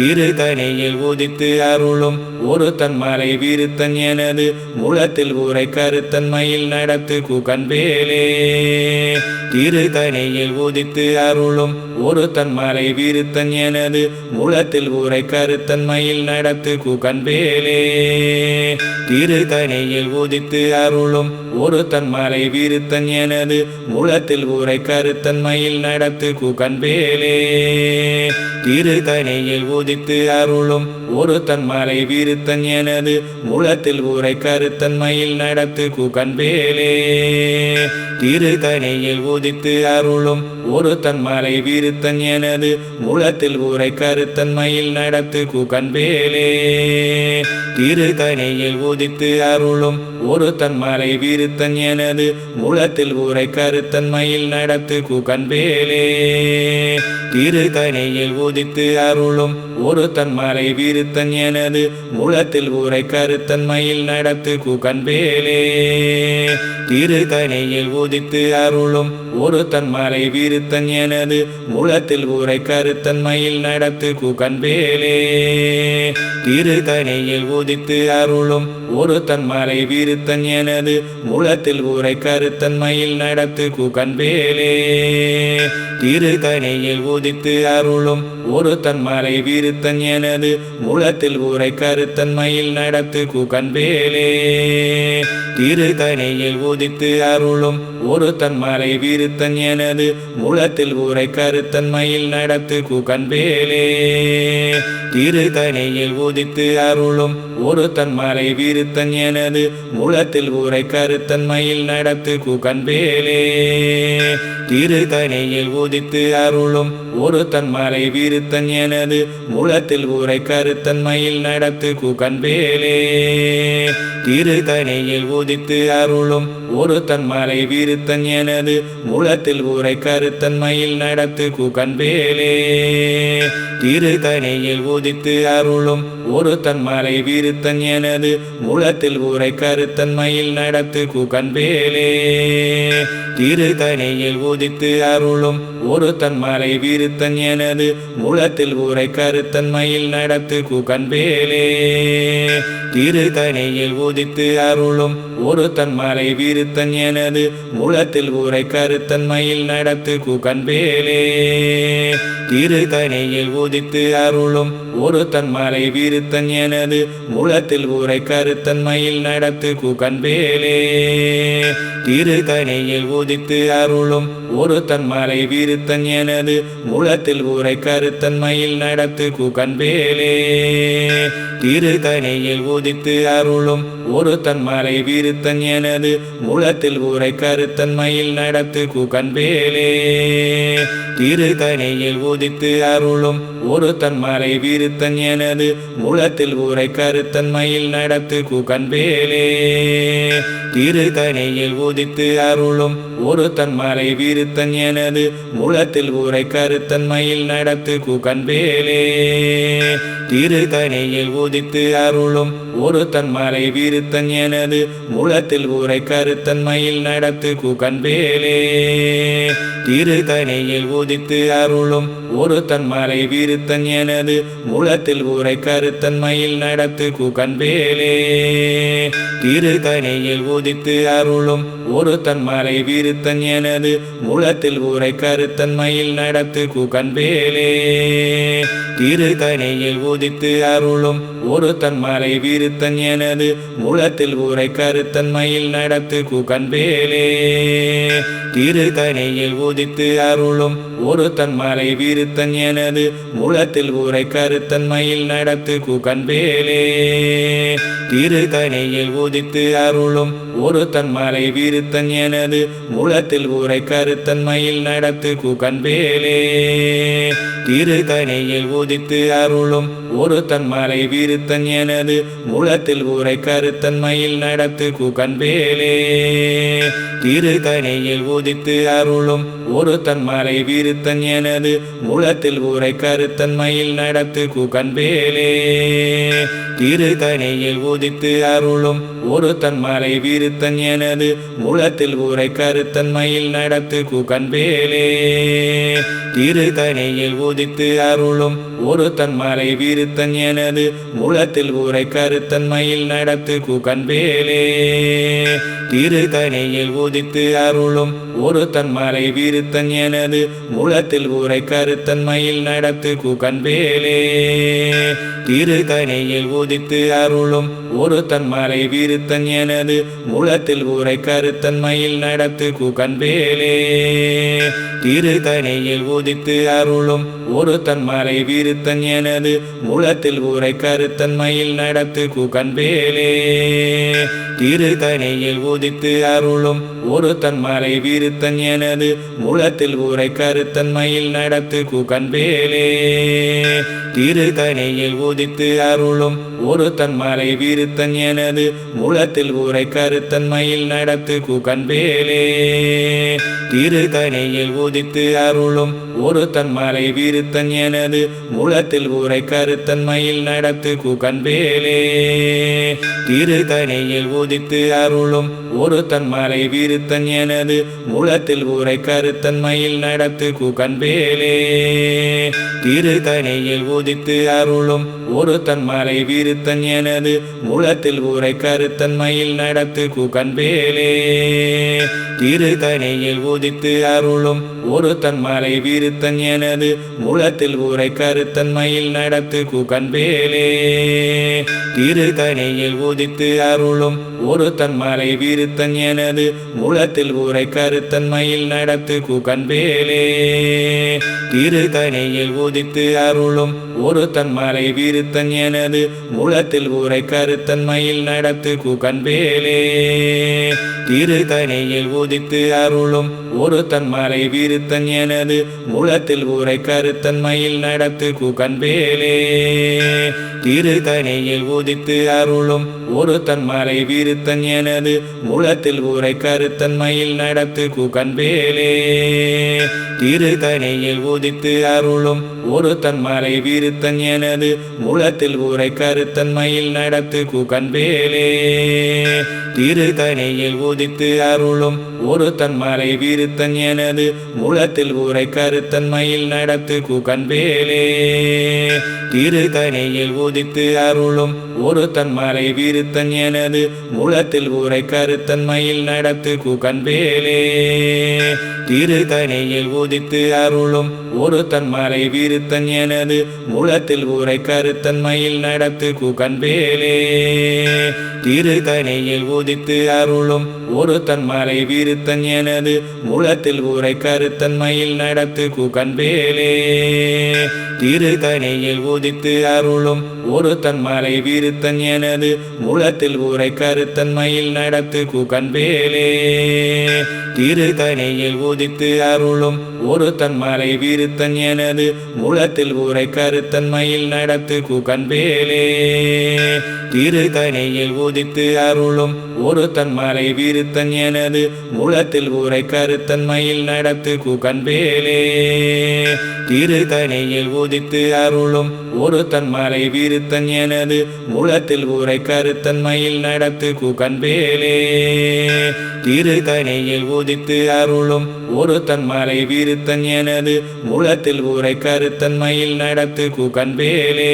Speaker 1: திருக்கணியில் உதித்து அருளும் ஒரு தன்மலை விருத்தன் எனது மூலத்தில் ஊரை கருத்தன்மையில் நடத்து குகன்வேலே திருக்கணியில் உதித்து அருளும் ஒரு தன்மலை விருத்தன் எனது மூலத்தில் ஊரை கருத்தன்மையில் நடத்து குகன்வேலே திருக்கணியில் உதித்து அருளும் ஒரு தன்மலை விருத்தன் எனது மூலத்தில் ஊரை கருத்தன்மையில் நடத்து குகன்வேலே திருக்கணியில் உதித்து அருளும் ஒரு தன்மலை விருத்தன் எனது மூலத்தில் ஊரை கருத்தன்மையில் நடத்து குகன்வேலே திருக்கணியில் உதித்து அருளும் ஒரு தன்மலை விருத்தன் எனது மூலத்தில் ஊரை கருத்தன்மையில் நடத்து குகன்வேலே திருக்கணியில் உதித்து அருளும் ஒரு தன்மலை விருத்தன் எனது மூலத்தில் ஊரை கருத்தன்மையில் நடத்து குகன்வேலே திருக்கணியில் உதித்து அருளும் ஒரு தன்மலை விருத்தன் எனது மூலத்தில் ஊரை கருத்தன்மையில் நடத்து குகன்வேலே திருக்கணியில் உதித்து அருளும் ஒரு தன்மலை விருத்தன் எனது மூலத்தில் ஊரை கருத்தன்மையில் நடத்து குகன்வேலே திருக்கணியில் உதித்து அருளும் ஒரு தன்மலை விருத்தன் எனது மூலத்தில் ஊரை கருத்தன்மையில் நடத்து குகன்வேலே திருக்கணியில் உதித்து அருளும் ஒரு தன்மலை விருத்தன் எனது மூலத்தில் ஊரை கருத்தன்மையில் நடத்து குகன்வேலே திருக்கணியில் உதித்து அருளும் ஒரு தன்மலை விருத்தன் எனது மூலத்தில் ஊரை கருத்தன்மையில் நடத்து குகன்வேலே திருக்கணியில் உதித்து அருளும் ஒரு தன்மலை விருத்தன் எனது மூலத்தில் ஊரை கருத்தன்மையில் நடத்து குகன்வேலே திருக்கணியில் உதித்து அருளும் ஒரு தன்மலை விருத்தன் எனது மூலத்தில் ஊரை கருத்தன்மையில் நடத்து குகன்வேலே திருக்கணியில் உதித்து அருளும் ஒரு தன்மலை விருத்தன் எனது மூலத்தில் ஊரை கருத்தன்மையில் நடத்து குகன்பேலே திருத்தணியில் உதித்து அருளும் ஒரு தன்மலை விருத்தன் எனது மூலத்தில் ஊரை கருத்தன்மையில் நடத்து குகன்பேலே திருத்தணியில் உதித்து அருளும் ஒரு தன்மலை விருத்தன் எனது மூலத்தில் ஊரை கருத்தன்மையில் நடத்து குகன்பேலே திருத்தணியில் உதித்து அருளும் ஒரு தன்மலை விருத்தன் எனது மூலத்தில் ஊரை கருத்தன்மையில் நடத்து குகன்பேலே திருத்தணியில் உதித்து அருளும் ஒரு தன்மலை விருத்தன் எனது மூலத்தில் ஊரை கருத்தன்மையில் நடத்து குகன்பேலே திருத்தணியில் உதித்து அருளும் ஒரு தன்மலை விருத்தன் எனது மூலத்தில் ஊரை கருத்தன்மையில் நடத்து குகன்பேலே திருத்தணியில் உதித்து அருளும் ஒரு தன்மலை விருத்தன் எனது மூலத்தில் ஊரை கருத்தன்மையில் நடத்து குகன்பேலே திருத்தணியில் உதித்து அருளும் ஒரு தன்மலை விருத்தன் எனது மூலத்தில் ஊரை கருத்தன்மையில் நடத்து குகன்பேலே திருத்தணியில் உதித்து அருளும் ஒரு தன்மலை விருத்தன் எனது மூலத்தில் ஊரை கருத்தன்மையில் நடத்து குகன்பேலே திருத்தணியில் உதித்து அருளும் ஒரு தன்மலை விருத்தன் எனது மூலத்தில் ஊரை கருத்தன்மையில் நடத்து குகன்பேலே திருத்தணியில் உதித்து அருளும் ஒரு தன்மலை விருத்தன் எனது மூலத்தில் ஊரை கருத்தன்மையில் நடத்து குகன்பேலே திருத்தணியில் உதித்து அருளும் ஒரு தன்மலை விருத்தன் எனது மூலத்தில் ஊரை கருத்தன்மையில் நடத்து குகன்பேலே திருத்தணியில் உதித்து அருளும் ஒரு தன்மலை விருத்தன் எனது மூலத்தில் ஊரை கருத்தன்மையில் நடத்து குகன்பேலே திருத்தணியில் உதித்து அருளும் ஒரு தன்மலை விருத்தன் எனது மூலத்தில் ஊரை கருத்தன்மையில் நடத்து குகன்பேலே திருத்தணியில் உதித்து அருளும் ஒரு தன்மலை விருத்தன் எனது மூலத்தில் ஊரை கருத்தன்மையில் நடத்து குகன்பேலே திருத்தணியில் உதித்து அருளும் ஒரு தன்மலை விருத்தன் எனது மூலத்தில் ஊரை கருத்தன்மையில் நடத்து குகன்பேலே திருத்தணியில் உதித்து அருளும் ஒரு தன்மலை விருத்தன் எனது மூலத்தில் ஊரை கருத்தன்மையில் நடத்து குகன்பேலே திருத்தணியில் உதித்து அருளும் ஒரு தன்மலை விருத்தன் எனது மூலத்தில் ஊரை கருத்தன்மையில் நடத்து குகன்பேலே திருத்தணியில் உதித்து அருளும் ஒரு தன்மலை விருத்தன் எனது மூலத்தில் ஊரை கருத்தன்மையில் நடத்து குகன்பேலே திருத்தணியில் உதித்து அருளும் ஒரு தன்மலை விருத்தன் எனது மூலத்தில் ஊரை கருத்தன்மையில் நடத்து குகன்பேலே திருத்தணியில் உதித்து அருளும் ஒரு தன்மலை விருத்தன் எனது மூலத்தில் ஊரை கருத்தன்மையில் நடத்து குகன்பேலே திருத்தணியில் உதித்து அருளும் ஒரு தன்மலை விருத்தன் எனது மூலத்தில் ஊரை கருத்தன்மையில் நடத்து குகன்பேலே திருத்தணியில் உதித்து அருளும் ஒரு தன்மலை விருத்தன் எனது மூலத்தில் ஊரை கருத்தன்மையில் நடத்து குகன்பேலே திருத்தணியில் உதித்து அருளும் ஒரு தன்மலை விருத்தன் எனது மூலத்தில் ஊரை கருத்தன்மையில் நடத்து குகன்பேலே திருத்தணியில் உதித்து அருளும் ஒரு தன்மலை விருத்தன் எனது மூலத்தில் ஊரை கருத்தன்மையில் நடத்து குகன்பேலே திருத்தணியில் உதித்து அருளும் ஒரு தன்மலை விருத்தன் எனது மூலத்தில் ஊரை கருத்தன்மையில் நடத்து குகன்பேலே திருத்தணியில் உதித்து அருளும் ஒரு தன்மலை விருத்தன் எனது மூலத்தில் ஊரை கருத்தன்மையில் நடத்து குகன்பேலே திருத்தணியில் உதித்து அருளும் ஒரு தன்மலை விருத்தன் எனது மூலத்தில் ஊரை கருத்தன்மையில் நடத்து குகன்பேலே திருத்தணியில் உதித்து அருளும் ஒரு தன்மலை விருத்தன் எனது மூலத்தில் ஊரை கருத்தன்மையில் நடத்து குகன்பேலே திருத்தணியில் உதித்து அருளும் ஒரு தன்மலை விருத்தன் எனது மூலத்தில் ஊரை கருத்தன்மையில் நடத்து குகன்பேலே திருத்தணியில் உதித்து அருளும் ஒரு தன்மலை விருத்தன் எனது மூலத்தில் ஊரை கருத்தன்மையில் நடத்து குகன்பேலே திருத்தணியில் திருத்தணியில் உதித்து அருளும் ஒரு தன்மலை விருத்தன் எனது மூலத்தில் ஊரை கருத்தன்மையில் நடத்து குகன்பேலே திருத்தணியில் உதித்து அருளும் ஒரு தன்மலை விருத்தன் எனது மூலத்தில் ஊரை கருத்தன்மையில் நடத்து குகன்பேலே திருத்தணியில் உதித்து அருளும் ஒரு தன்மலை விருத்தன் எனது மூலத்தில் ஊரை கருத்தன்மையில் நடத்து குகன்பேலே திருத்தணியில் உதித்து அருளும் ஒரு தன்மலை விருத்தன் எனது மூலத்தில் ஊரை கருத்தன்மையில் நடத்து குகன்பேலே திருத்தணியில் உதித்து அருளும் ஒரு தன்மலை விருத்தன் எனது மூலத்தில் ஊரை கருத்தன்மையில் நடத்து குகன்பேலே திருத்தணியில் உதித்து அருளும் ஒரு தன்மலை விருத்தன் எனது மூலத்தில் ஊரை கருத்தன்மையில் நடத்து குகன்பேலே திருத்தணியில் உதித்து அருளும் ஒரு தன்மலை விருத்தன் எனது மூலத்தில் ஊரை கருத்தன்மையில் நடத்து குகன்பேலே திருத்தணியில் உதித்து அருளும் ஒரு தன்மலை விருத்தன் எனது மூலத்தில் ஊரை கருத்தன்மையில் நடத்து குகன்பேலே திருத்தணியில் உதித்து அருளும் ஒரு தன்மலை விருத்தன் எனது மூலத்தில் ஊரை கருத்தன்மையில் நடத்து குகன்பேலே திருத்தணியில் உதித்து அருளும் ஒரு தன்மலை விருத்தன் எனது மூலத்தில் ஊரை கருத்தன்மையில் நடத்து குகன்பேலே திருத்தணியில் உதித்து அருளும் ஒரு தன்மலை விருத்தன் எனது மூலத்தில் ஊரை கருத்தன்மையில் நடத்து குகன்பேலே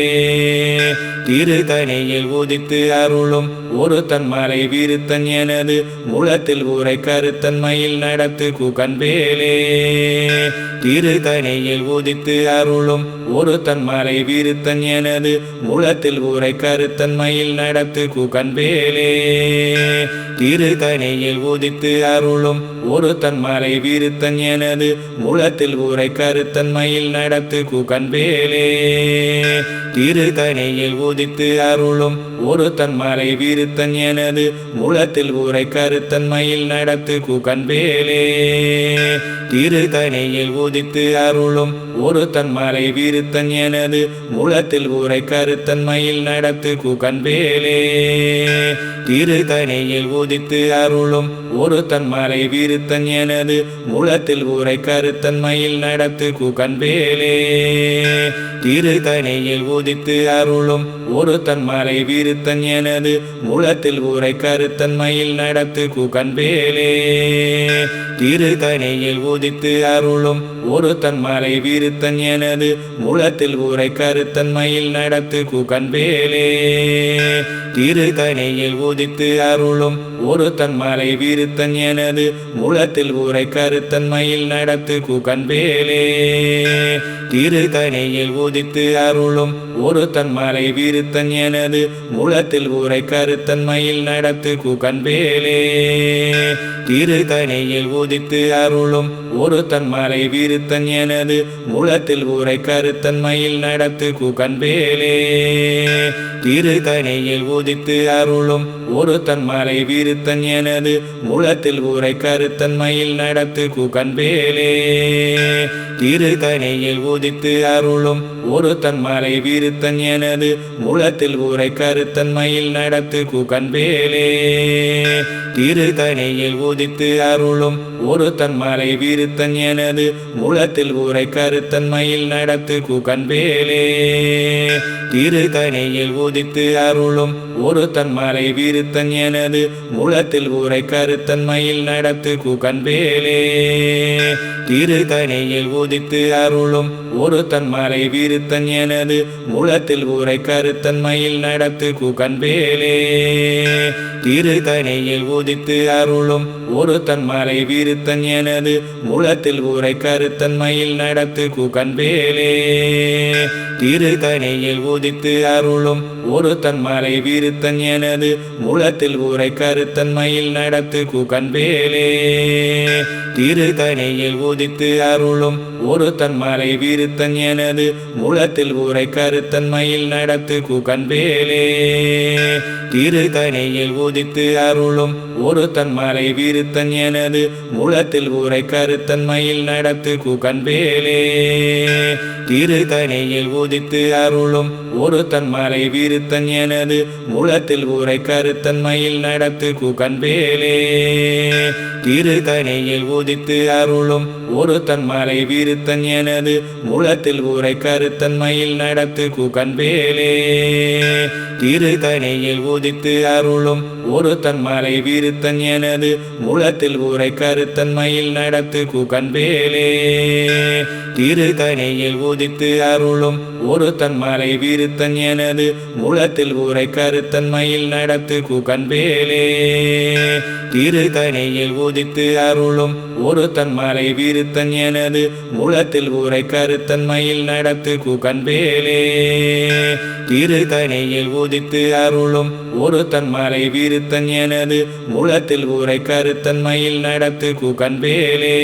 Speaker 1: திருத்தணியில் உதித்து அருளும் ஒரு தன்மலை விருத்தன் எனது மூலத்தில் ஊரை கருத்தன்மையில் நடத்து குகன்பேலே திருத்தணியில் உதித்து அருளும் ஒரு தன்மலை விருத்தன் எனது மூலத்தில் ஊரை கருத்தன்மையில் நடத்து குகன்பேலே திருத்தணியில் உதித்து அருளும் ஒரு தன்மலை விருத்தன் எனது மூலத்தில் ஊரை கருத்தன்மையில் நடத்து குகன்பேலே திருத்தணியில் உதித்து அருளும் ஒரு தன்மலை விருத்தன் எனது மூலத்தில் ஊரை கருத்தன்மையில் நடத்து குகன்பேலே திருத்தணியில் உதித்து அருளும் ஒரு தன்மலை விருத்தன் எனது மூலத்தில் ஊரை கருத்தன்மையில் நடத்து குகன்பேலே திருத்தணியில் உதித்து அருளும் ஒரு தன்மலை விருத்தன் எனது மூலத்தில் ஊரை கருத்தன்மையில் நடத்து குகன்பேலே திருத்தணியில் உதித்து அருளும் ஒரு தன்மலை விருத்தன் எனது மூலத்தில் ஊரை கருத்தன்மையில் நடத்து குகன்பேலே திருத்தணியில் உதித்து அருளும் ஒரு தன்மலை விருத்தன் எனது மூலத்தில் ஊரை கருத்தன்மையில் நடத்து குகன்பேலே திருத்தணியில் உதித்து அருளும் ஒரு தன்மலை விருத்தன் எனது மூலத்தில் ஊரை கருத்தன்மையில் நடத்து குகன்பேலே திருத்தணியில் உதித்து அருளும் ஒரு தன்மலை விருத்தன் எனது மூலத்தில் ஊரை கருத்தன்மையில் நடத்து குகன்பேலே திருத்தணியில் உதித்து அருளும் ஒரு தன்மலை விருத்தன் எனது மூலத்தில் ஊரை கருத்தன்மையில் நடத்து குகன்பேலே திருத்தணியில் உதித்து அருளும் ஒரு தன்மலை விருத்தன் எனது மூலத்தில் ஊரை கருத்தன்மையில் நடத்து குகன்பேலே திருத்தணியில் உதித்து அருளும் ஒரு தன்மலை விருத்தன் எனது மூலத்தில் ஊரை கருத்தன்மையில் நடத்து குகன்பேலே திருத்தணியில் உதித்து அருளும் ஒரு தன்மலை விருத்தன் எனது மூலத்தில் ஊரை கருத்தன்மையில் நடத்து குகன்பேலே திருத்தணியில் உதித்து அருளும் ஒரு தன்மலை விருத்தன் எனது மூலத்தில் ஊரை கருத்தன்மையில் நடத்து குகன்பேலே திருத்தணியில் உதித்து அருளும் ஒரு தன்மலை விருத்தன் எனது மூலத்தில் ஊரை கருத்தன்மையில் நடத்து குகன்பேலே திருத்தணியில் உதித்து அருளும் ஒரு தன்மலை விருத்தன் எனது மூலத்தில் ஊரை கருத்தன்மையில் நடத்து குகன்பேலே திருத்தணியில் உதித்து அருளும் ஒரு தன்மலை விருத்தன் எனது மூலத்தில் ஊரை கருத்தன்மையில் நடத்து குகன்பேலே திருத்தணியில் உதித்து அருளும் ஒரு தன்மலை விருத்தன் எனது மூலத்தில் ஊரை கருத்தன்மையில் நடத்து குகன்பேலே திருத்தணியில் உதித்து அருளும் ஒரு தன்மலை விருத்தன் எனது மூலத்தில் ஊரை கருத்தன்மையில் நடத்து குகன்பேலே திருத்தணியில் உதித்து அருளும் ஒரு தன்மலை விருத்தன் எனது முளத்தில் உரை கருத்தன்மையில் நடத்து குகன்வேலே திருத்தணியில் உதித்து அருளும் ஒரு தன்மலை விருத்தன் எனது முளத்தில் உரை கருத்தன்மையில் நடத்து குகன்வேலே திருத்தணியில் உதித்து அருளும் ஒரு தன்மலை விருத்தன் எனது முளத்தில் உரை கருத்தன்மையில் நடத்து குகன்வேலே திருத்தணியில் உதித்து அருளும் ஒரு தன்மலை விருத்தன் எனது முளத்தில் உரை கருத்தன்மையில் நடத்து குகன்வேலே திருத்தணியில் உதித்து அருளும் ஒரு தன்மலை விருத்தன் எனது முளத்தில் உரை கருத்தன்மையில் நடத்து குகன்வேலே திருத்தணியில் உதித்து அருளும் ஒரு தன்மலை விருத்தன் எனது முளத்தில் உரை கருத்தன்மையில் நடத்து குகன்வேலே